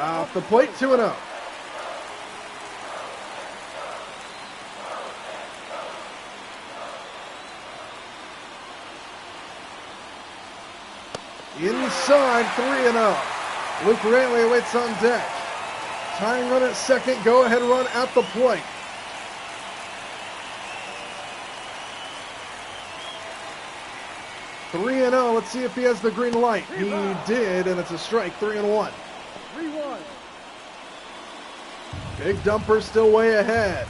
Off the plate, 2-0. Inside, 3-0. Luke Raley waits on deck. Tying run at second, go-ahead run at the plate. Three 3-0. Let's see if he has the green light. He did, and it's a strike. 3-1. 3-1. Big dumper still way ahead.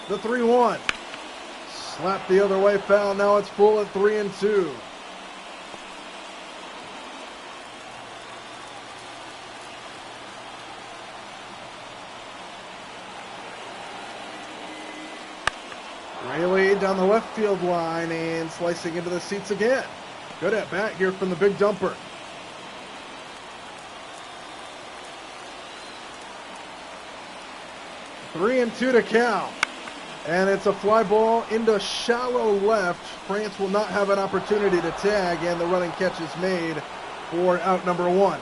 The 3-1. Slap the other way, foul. Now it's full at 3-2. down the left field line and slicing into the seats again. Good at bat here from the big dumper. Three and two to count. And it's a fly ball into shallow left. France will not have an opportunity to tag, and the running catch is made for out number one.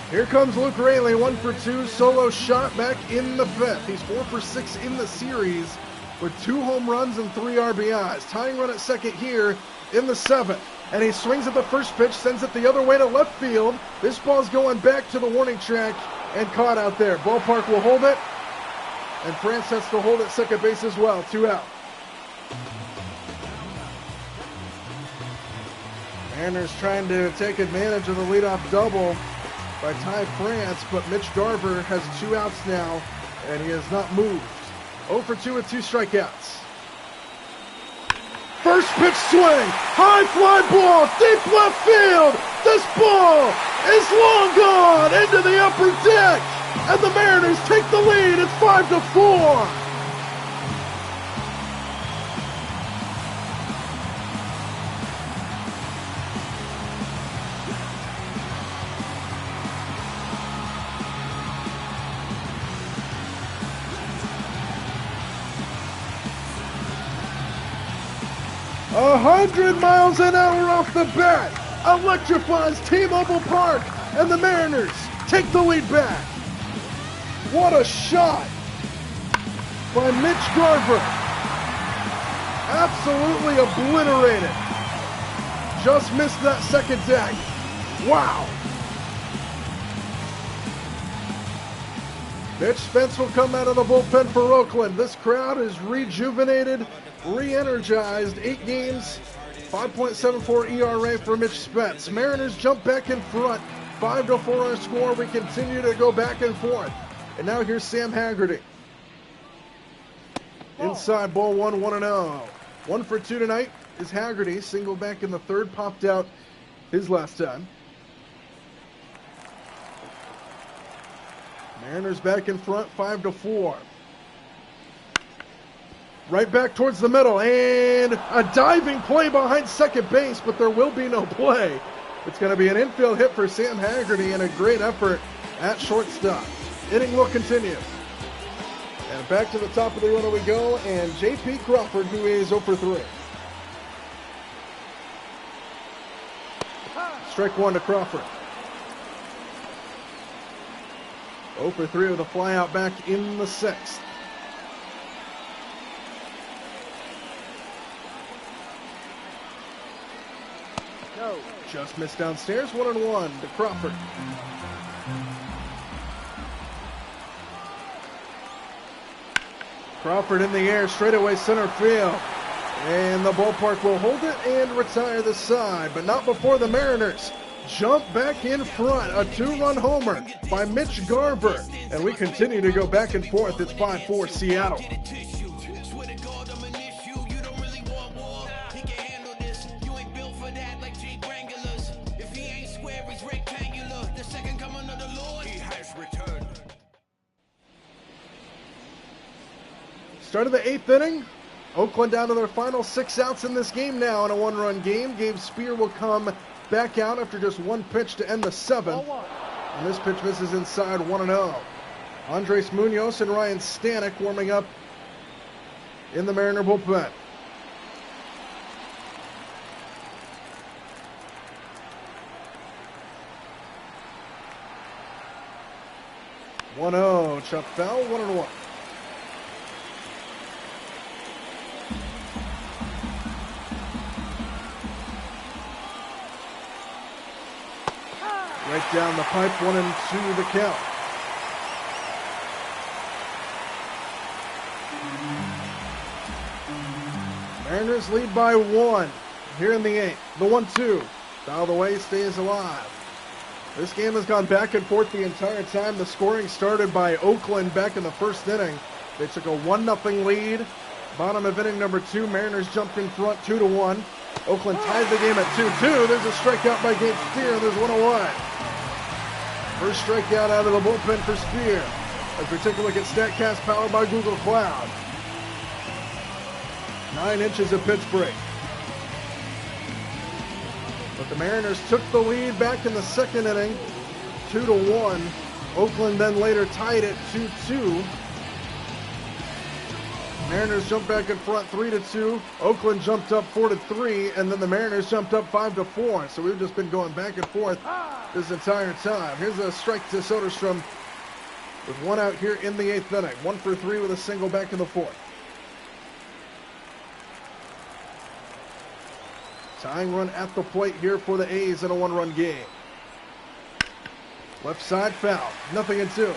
Here comes Luke Raley, 1 for 2, solo shot back in the fifth. He's 4 for 6 in the series with 2 home runs and 3 RBIs. Tying run at second here in the seventh. And he swings at the first pitch, sends it the other way to left field. This ball's going back to the warning track and caught out there. Ballpark will hold it, and France has to hold at second base as well. 2 out. Mariners trying to take advantage of the leadoff double by Ty France, but Mitch Garver has 2 outs now, and he has not moved. 0 for 2 with 2 strikeouts. First pitch swing, high fly ball, deep left field. This ball is long gone into the upper deck, and the Mariners take the lead. It's 5-4. 100 miles an hour off the bat, electrifies T-Mobile Park, and the Mariners take the lead back. What a shot by Mitch Garver. Absolutely obliterated. Just missed that second deck. Wow. Mitch Spence will come out of the bullpen for Oakland. This crowd is rejuvenated, re-energized. 8 games, 5.74 ERA for Mitch Spence. Mariners jump back in front. 5-4 our score. We continue to go back and forth. And now here's Sam Haggerty. Inside ball 1, 1-0. 1 for 2 tonight is Haggerty. Single back in the third, popped out his last time. Mariners back in front, 5-4. Right back towards the middle, and a diving play behind second base, but there will be no play. It's going to be an infield hit for Sam Haggerty and a great effort at shortstop. Inning will continue. And back to the top of the order we go, and J.P. Crawford, who is 0 for 3. Strike 1 to Crawford. 0 for 3 with a fly out back in the sixth. No. Just missed downstairs, 1-1 to Crawford. Crawford in the air, straightaway center field. And the ballpark will hold it and retire the side, but not before the Mariners jump back in front. A 2-run homer by Mitch Garver. And we continue to go back and forth. It's 5-4 Seattle. Start of the 8th inning. Oakland down to their final 6 outs in this game now in a 1-run game. Gabe Spear will come back out after just 1 pitch to end the 7th. And this pitch misses inside, 1-0. Andres Munoz and Ryan Stanek warming up in the Mariner bullpen. Chuck foul, 1-1. Right down the pipe, 1-2 the count. Mariners lead by 1 here in the 8th. The 1-2. Foul the way, stays alive. This game has gone back and forth the entire time. The scoring started by Oakland back in the first inning. They took a 1-0 lead. Bottom of inning number 2, Mariners jumped in front 2-1. Oakland tied the game at 2-2. There's a strikeout by Gabe Spear, and there's 1 away. First strikeout out of the bullpen for Spear. As we take a look at StatCast powered by Google Cloud. 9 inches of pitch break. But the Mariners took the lead back in the second inning, 2-1. Oakland then later tied it 2-2. Mariners jumped back in front 3-2. Oakland jumped up 4-3, and then the Mariners jumped up 5-4. So we've just been going back and forth this entire time. Here's a strike to Soderstrom with 1 out here in the 8th inning. 1 for 3 with a single back in the 4th. Tying run at the plate here for the A's in a 1-run game. Left side foul. 0-2.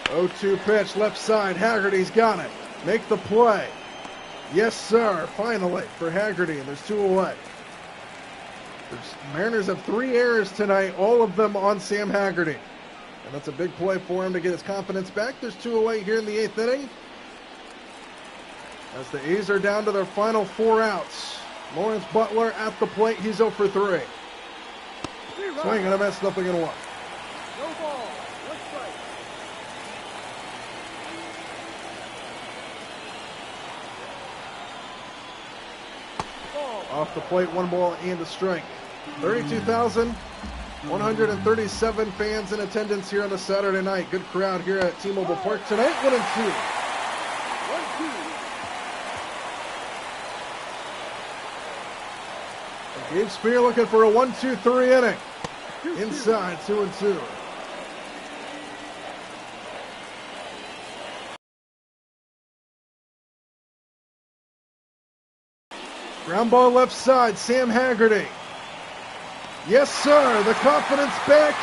Oh-2 pitch, left side. Haggerty's got it. Make the play. Yes, sir. Finally for Haggerty, and there's 2 away. Mariners have 3 errors tonight, all of them on Sam Haggerty. And that's a big play for him to get his confidence back. There's 2 away here in the 8th inning. As the A's are down to their final 4 outs. Lawrence Butler at the plate. He's 0 for 3. Swing and a miss, 0-1. No ball. One strike. Ball. Off the plate, 1 ball and a strike. 32,137 fans in attendance here on a Saturday night. Good crowd here at T-Mobile Park tonight. 1-2. 1-2. Gabe Spear looking for a 1-2-3 inning. Inside, 2-2. Ground ball left side, Sam Haggerty. Yes, sir, the confidence back.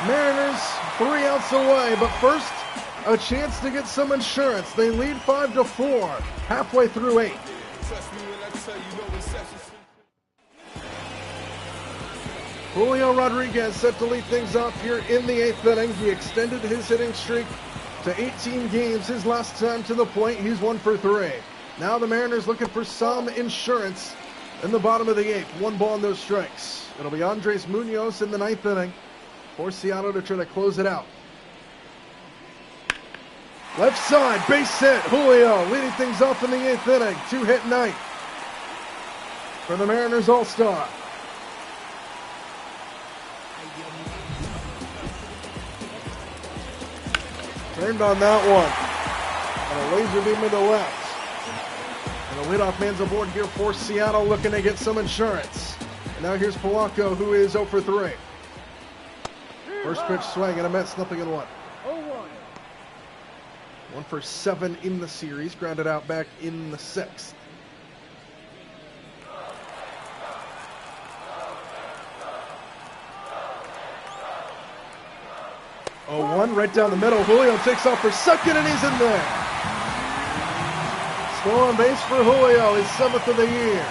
Mariners 3 outs away, but first, a chance to get some insurance. They lead 5-4, halfway through 8. Julio Rodriguez set to lead things off here in the 8th inning. He extended his hitting streak to 18 games. His last time to the plate, he's 1 for 3. Now the Mariners looking for some insurance in the bottom of the 8th. 1 ball, no strikes. It'll be Andres Munoz in the 9th inning for Seattle to try to close it out. Left side, base hit. Julio leading things off in the 8th inning. 2-hit night for the Mariners All-Star. Turned on that one. And a laser beam to the left. And the leadoff man's aboard here for Seattle, looking to get some insurance. And now here's Polanco, who is 0 for 3. First pitch swing and a miss, 0-1. 0-1. 1 for 7 in the series, grounded out back in the 6th. Oh, 1 right down the middle. Julio takes off for second, and he's in there. Stolen base for Julio, his 7th of the year.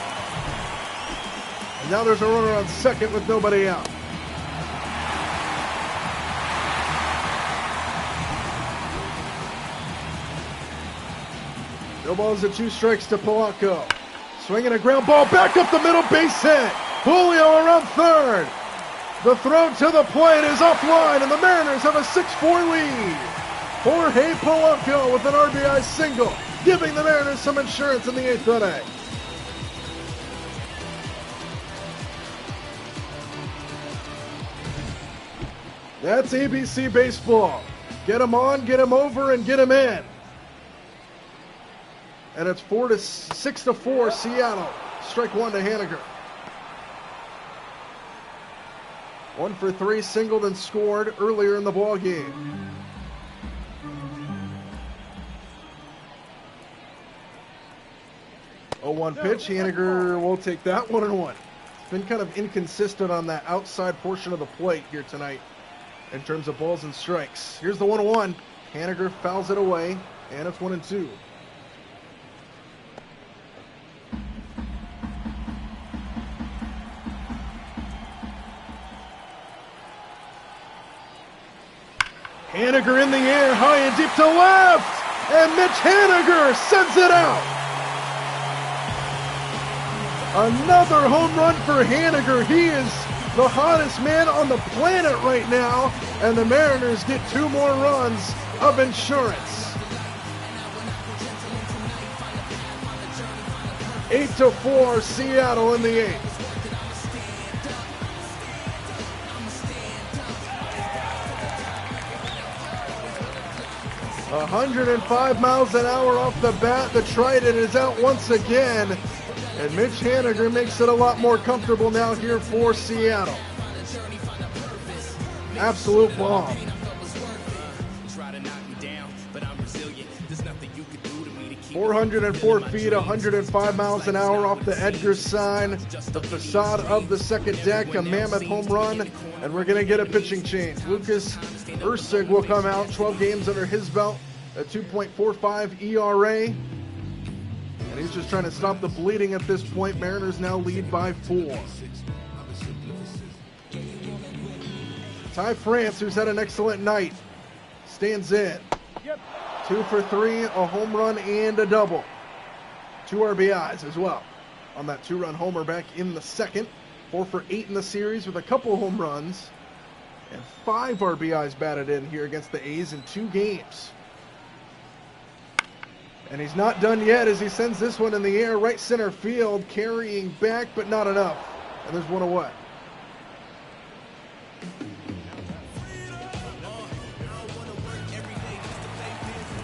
And now there's a runner on second with nobody out. No balls and 2 strikes to Polanco. Swinging a ground ball back up the middle, base hit. Julio around third. The throw to the plate is offline, and the Mariners have a 6-4 lead. Jorge Polanco with an RBI single, giving the Mariners some insurance in the 8th inning. That's ABC baseball. Get him on, get him over, and get him in. And it's 6-4 Seattle. Strike 1 to Haniger. 1 for 3, singled and scored earlier in the ball game. Oh, 1 pitch. Haniger will take that 1-1. It's been kind of inconsistent on that outside portion of the plate here tonight in terms of balls and strikes. Here's the 1-1. Haniger fouls it away, and it's 1-2. Haniger in the air, high and deep to left. And Mitch Haniger sends it out. Another home run for Haniger. He is the hottest man on the planet right now. And the Mariners get 2 more runs of insurance. 8-4, Seattle in the 8th. 105 miles an hour off the bat. The Trident is out once again. And Mitch Haniger makes it a lot more comfortable now here for Seattle. Absolute bomb. 404 feet, 105 miles an hour off the Edgar sign. The facade of the second deck, a mammoth home run. And we're going to get a pitching change. Lucas Erceg will come out, 12 games under his belt, a 2.45 ERA. And he's just trying to stop the bleeding at this point. Mariners now lead by 4. Ty France, who's had an excellent night, stands in. 2 for 3, a home run and a double. 2 RBIs as well on that 2-run homer back in the second. 4 for 8 in the series with a couple home runs. And 5 RBIs batted in here against the A's in 2 games. And he's not done yet as he sends this one in the air, right center field, carrying back, but not enough. And there's one away.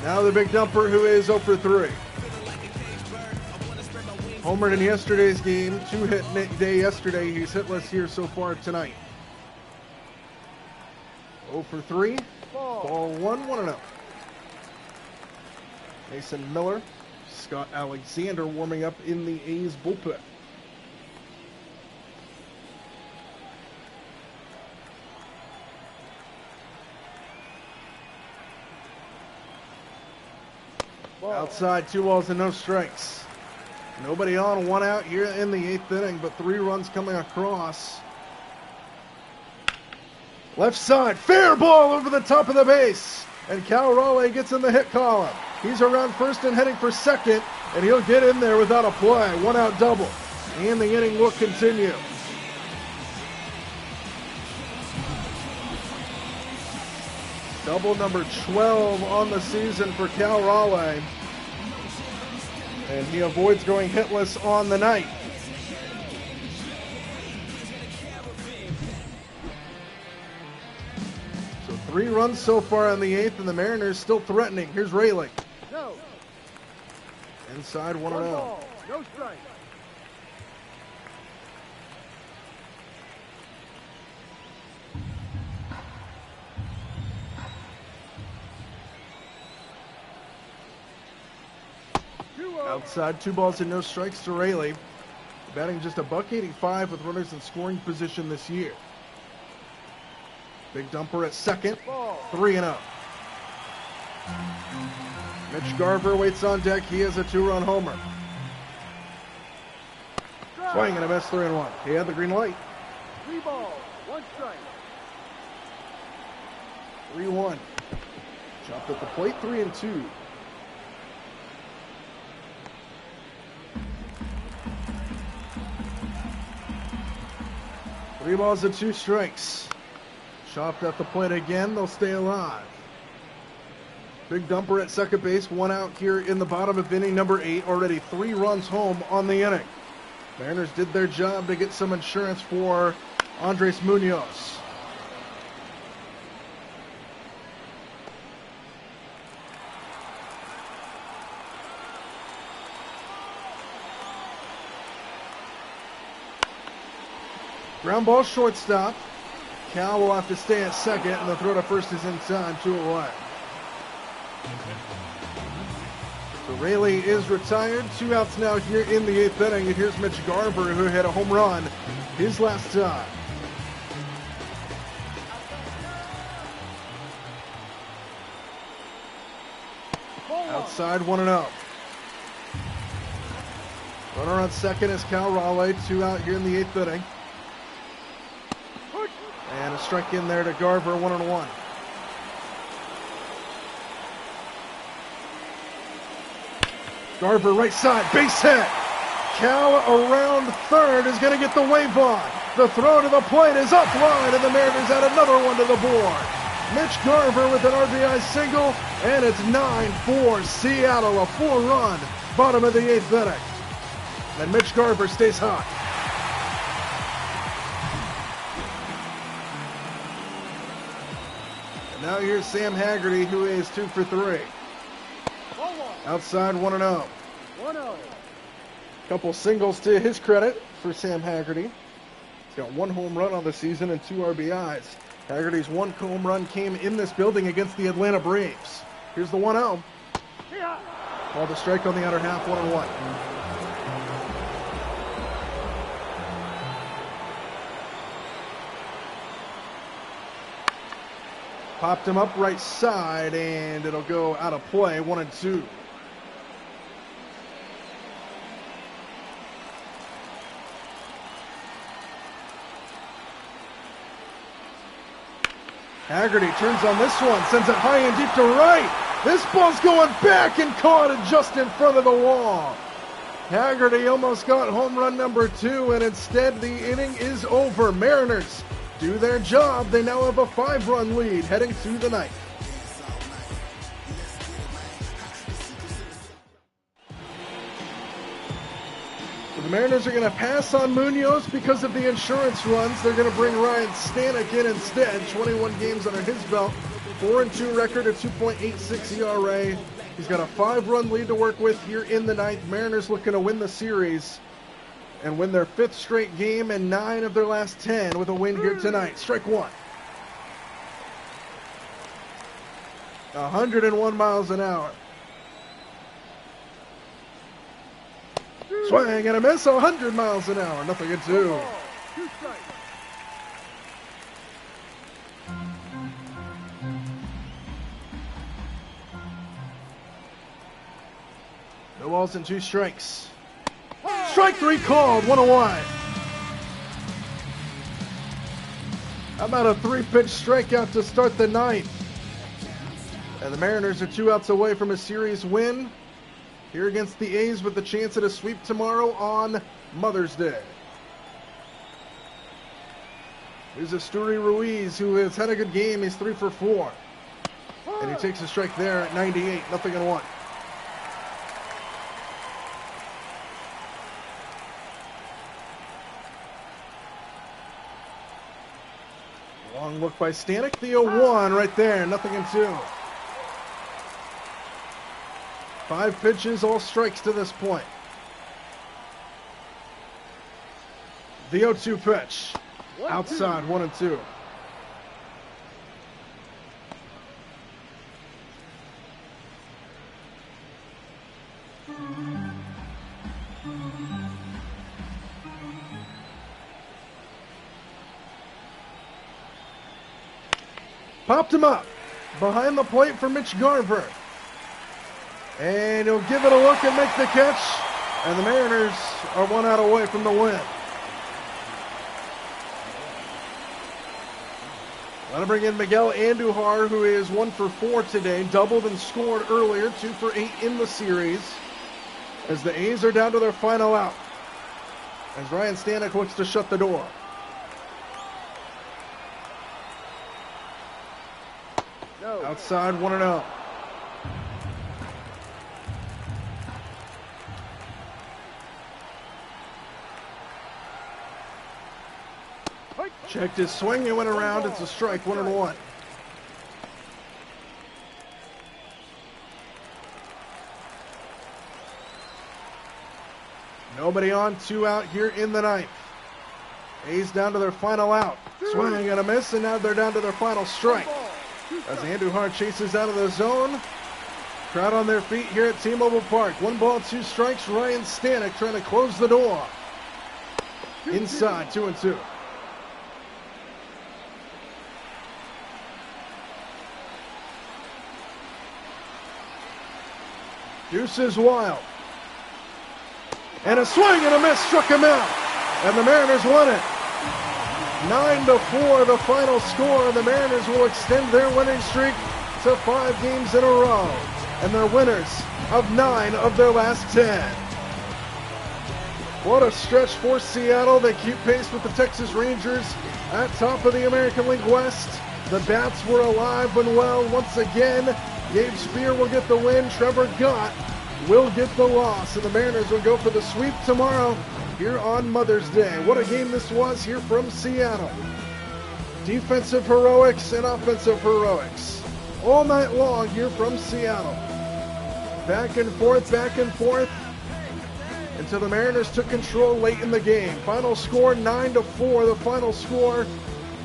Now the big dumper, who is 0 for 3. Homered in yesterday's game, 2-hit day yesterday. He's hitless here so far tonight. 0 for 3. Ball 1, 1-0. Mason Miller, Scott Alexander warming up in the A's bullpen. Outside, 2 balls and no strikes. Nobody on, 1 out here in the 8th inning, but 3 runs coming across. Left side, fair ball over the top of the base. And Cal Raleigh gets in the hit column. He's around first and heading for second, and he'll get in there without a play. 1 out double. And the inning will continue. Double number 12 on the season for Cal Raleigh. And he avoids going hitless on the night. So 3 runs so far in the 8th, and the Mariners still threatening. Here's Rayleigh. No. Inside 1-0. No strike. Outside, 2 balls and no strikes to Rayleigh. Batting just a .185 with runners in scoring position this year. Big dumper at second, 3-0. Mitch Garver waits on deck. He has a 2-run homer. Swing and a miss, 3-1. He had the green light. 3 balls, 1 strike. 3-1. Chopped at the plate, 3-2. Three balls and 2 strikes. Chopped at the plate again. They'll stay alive. Big dumper at second base. 1 out here in the bottom of inning number 8. Already 3 runs home on the inning. Mariners did their job to get some insurance for Andres Munoz. Ground ball shortstop. Cal will have to stay at second, and the throw to first is in time, 2 away. So Rayleigh is retired. 2 outs now here in the 8th inning, and here's Mitch Garver, who hit a home run his last time. Outside, 1-0. Runner on second is Cal Raleigh. 2 out here in the 8th inning. And a strike in there to Garver, 1-1. Garver right side, base hit. Cal around third is going to get the wave on. The throw to the plate is up line, and the Mariners add another one to the board. Mitch Garver with an RBI single, and it's 9-4 Seattle, a 4-run bottom of the 8th inning. And Mitch Garver stays hot. And now here's Sam Haggerty, who is 2 for 3. Outside 1-0. 1-0. Couple singles to his credit for Sam Haggerty. He's got 1 home run on the season and 2 RBIs. Haggerty's 1 home run came in this building against the Atlanta Braves. Here's the 1-0. Called a strike on the outer half, 1-1. Popped him up right side, and it'll go out of play, 1-2. Haggerty turns on this one, sends it high and deep to right. This ball's going back and caught it just in front of the wall. Haggerty almost got home run number 2, and instead the inning is over. Mariners do their job. They now have a 5-run lead heading through the ninth. The Mariners are going to pass on Munoz because of the insurance runs. They're going to bring Ryan Stanek in instead. 21 games under his belt. 4-2 record, a 2.86 ERA. He's got a 5-run lead to work with here in the ninth. Mariners looking to win the series and win their 5th straight game and 9 of their last 10 with a win here tonight. Strike 1. 101 miles an hour. Swing and a miss, 100 miles an hour. Nothing at 2. 2 strikes. No balls and 2 strikes. Strike 3 called, 1-1. How about a 3-pitch strikeout to start the ninth? And the Mariners are 2 outs away from a series win here against the A's with the chance at a sweep tomorrow on Mother's Day. Here's Esteury Ruiz, who has had a good game. He's 3 for 4. And he takes a strike there at 98, 0-1. Long look by Stanek, the 0-1 right there, 0-2. 5 pitches, all strikes to this point. The 0-2 pitch, outside, 1-2. Popped him up behind the plate for Mitch Garver. And he'll give it a look and make the catch. And the Mariners are 1 out away from the win. Want to bring in Miguel Andujar, who is 1 for 4 today. Doubled and scored earlier, 2 for 8 in the series. As the A's are down to their final out. As Ryan Stanek looks to shut the door. No. Outside, 1-0. Checked his swing and went around. It's a strike, 1-1. Nobody on, 2 out here in the ninth. A's down to their final out. Swing and a miss, and now they're down to their final strike. As Andujar chases out of the zone. Crowd on their feet here at T-Mobile Park. 1 ball, 2 strikes. Ryan Stanek trying to close the door. Inside, 2-2. Deuce is wild. And a swing and a miss struck him out. And the Mariners won it. 9-4 the final score. And the Mariners will extend their winning streak to 5 games in a row. And they're winners of 9 of their last 10. What a stretch for Seattle. They keep pace with the Texas Rangers at top of the American League West. The Bats were alive and well once again. Gabe Spear will get the win. Trevor Gott will get the loss. And the Mariners will go for the sweep tomorrow here on Mother's Day. What a game this was here from Seattle. Defensive heroics and offensive heroics all night long here from Seattle. Back and forth, until the Mariners took control late in the game. Final score 9-4, the final score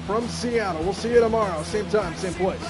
from Seattle. We'll see you tomorrow, same time, same place.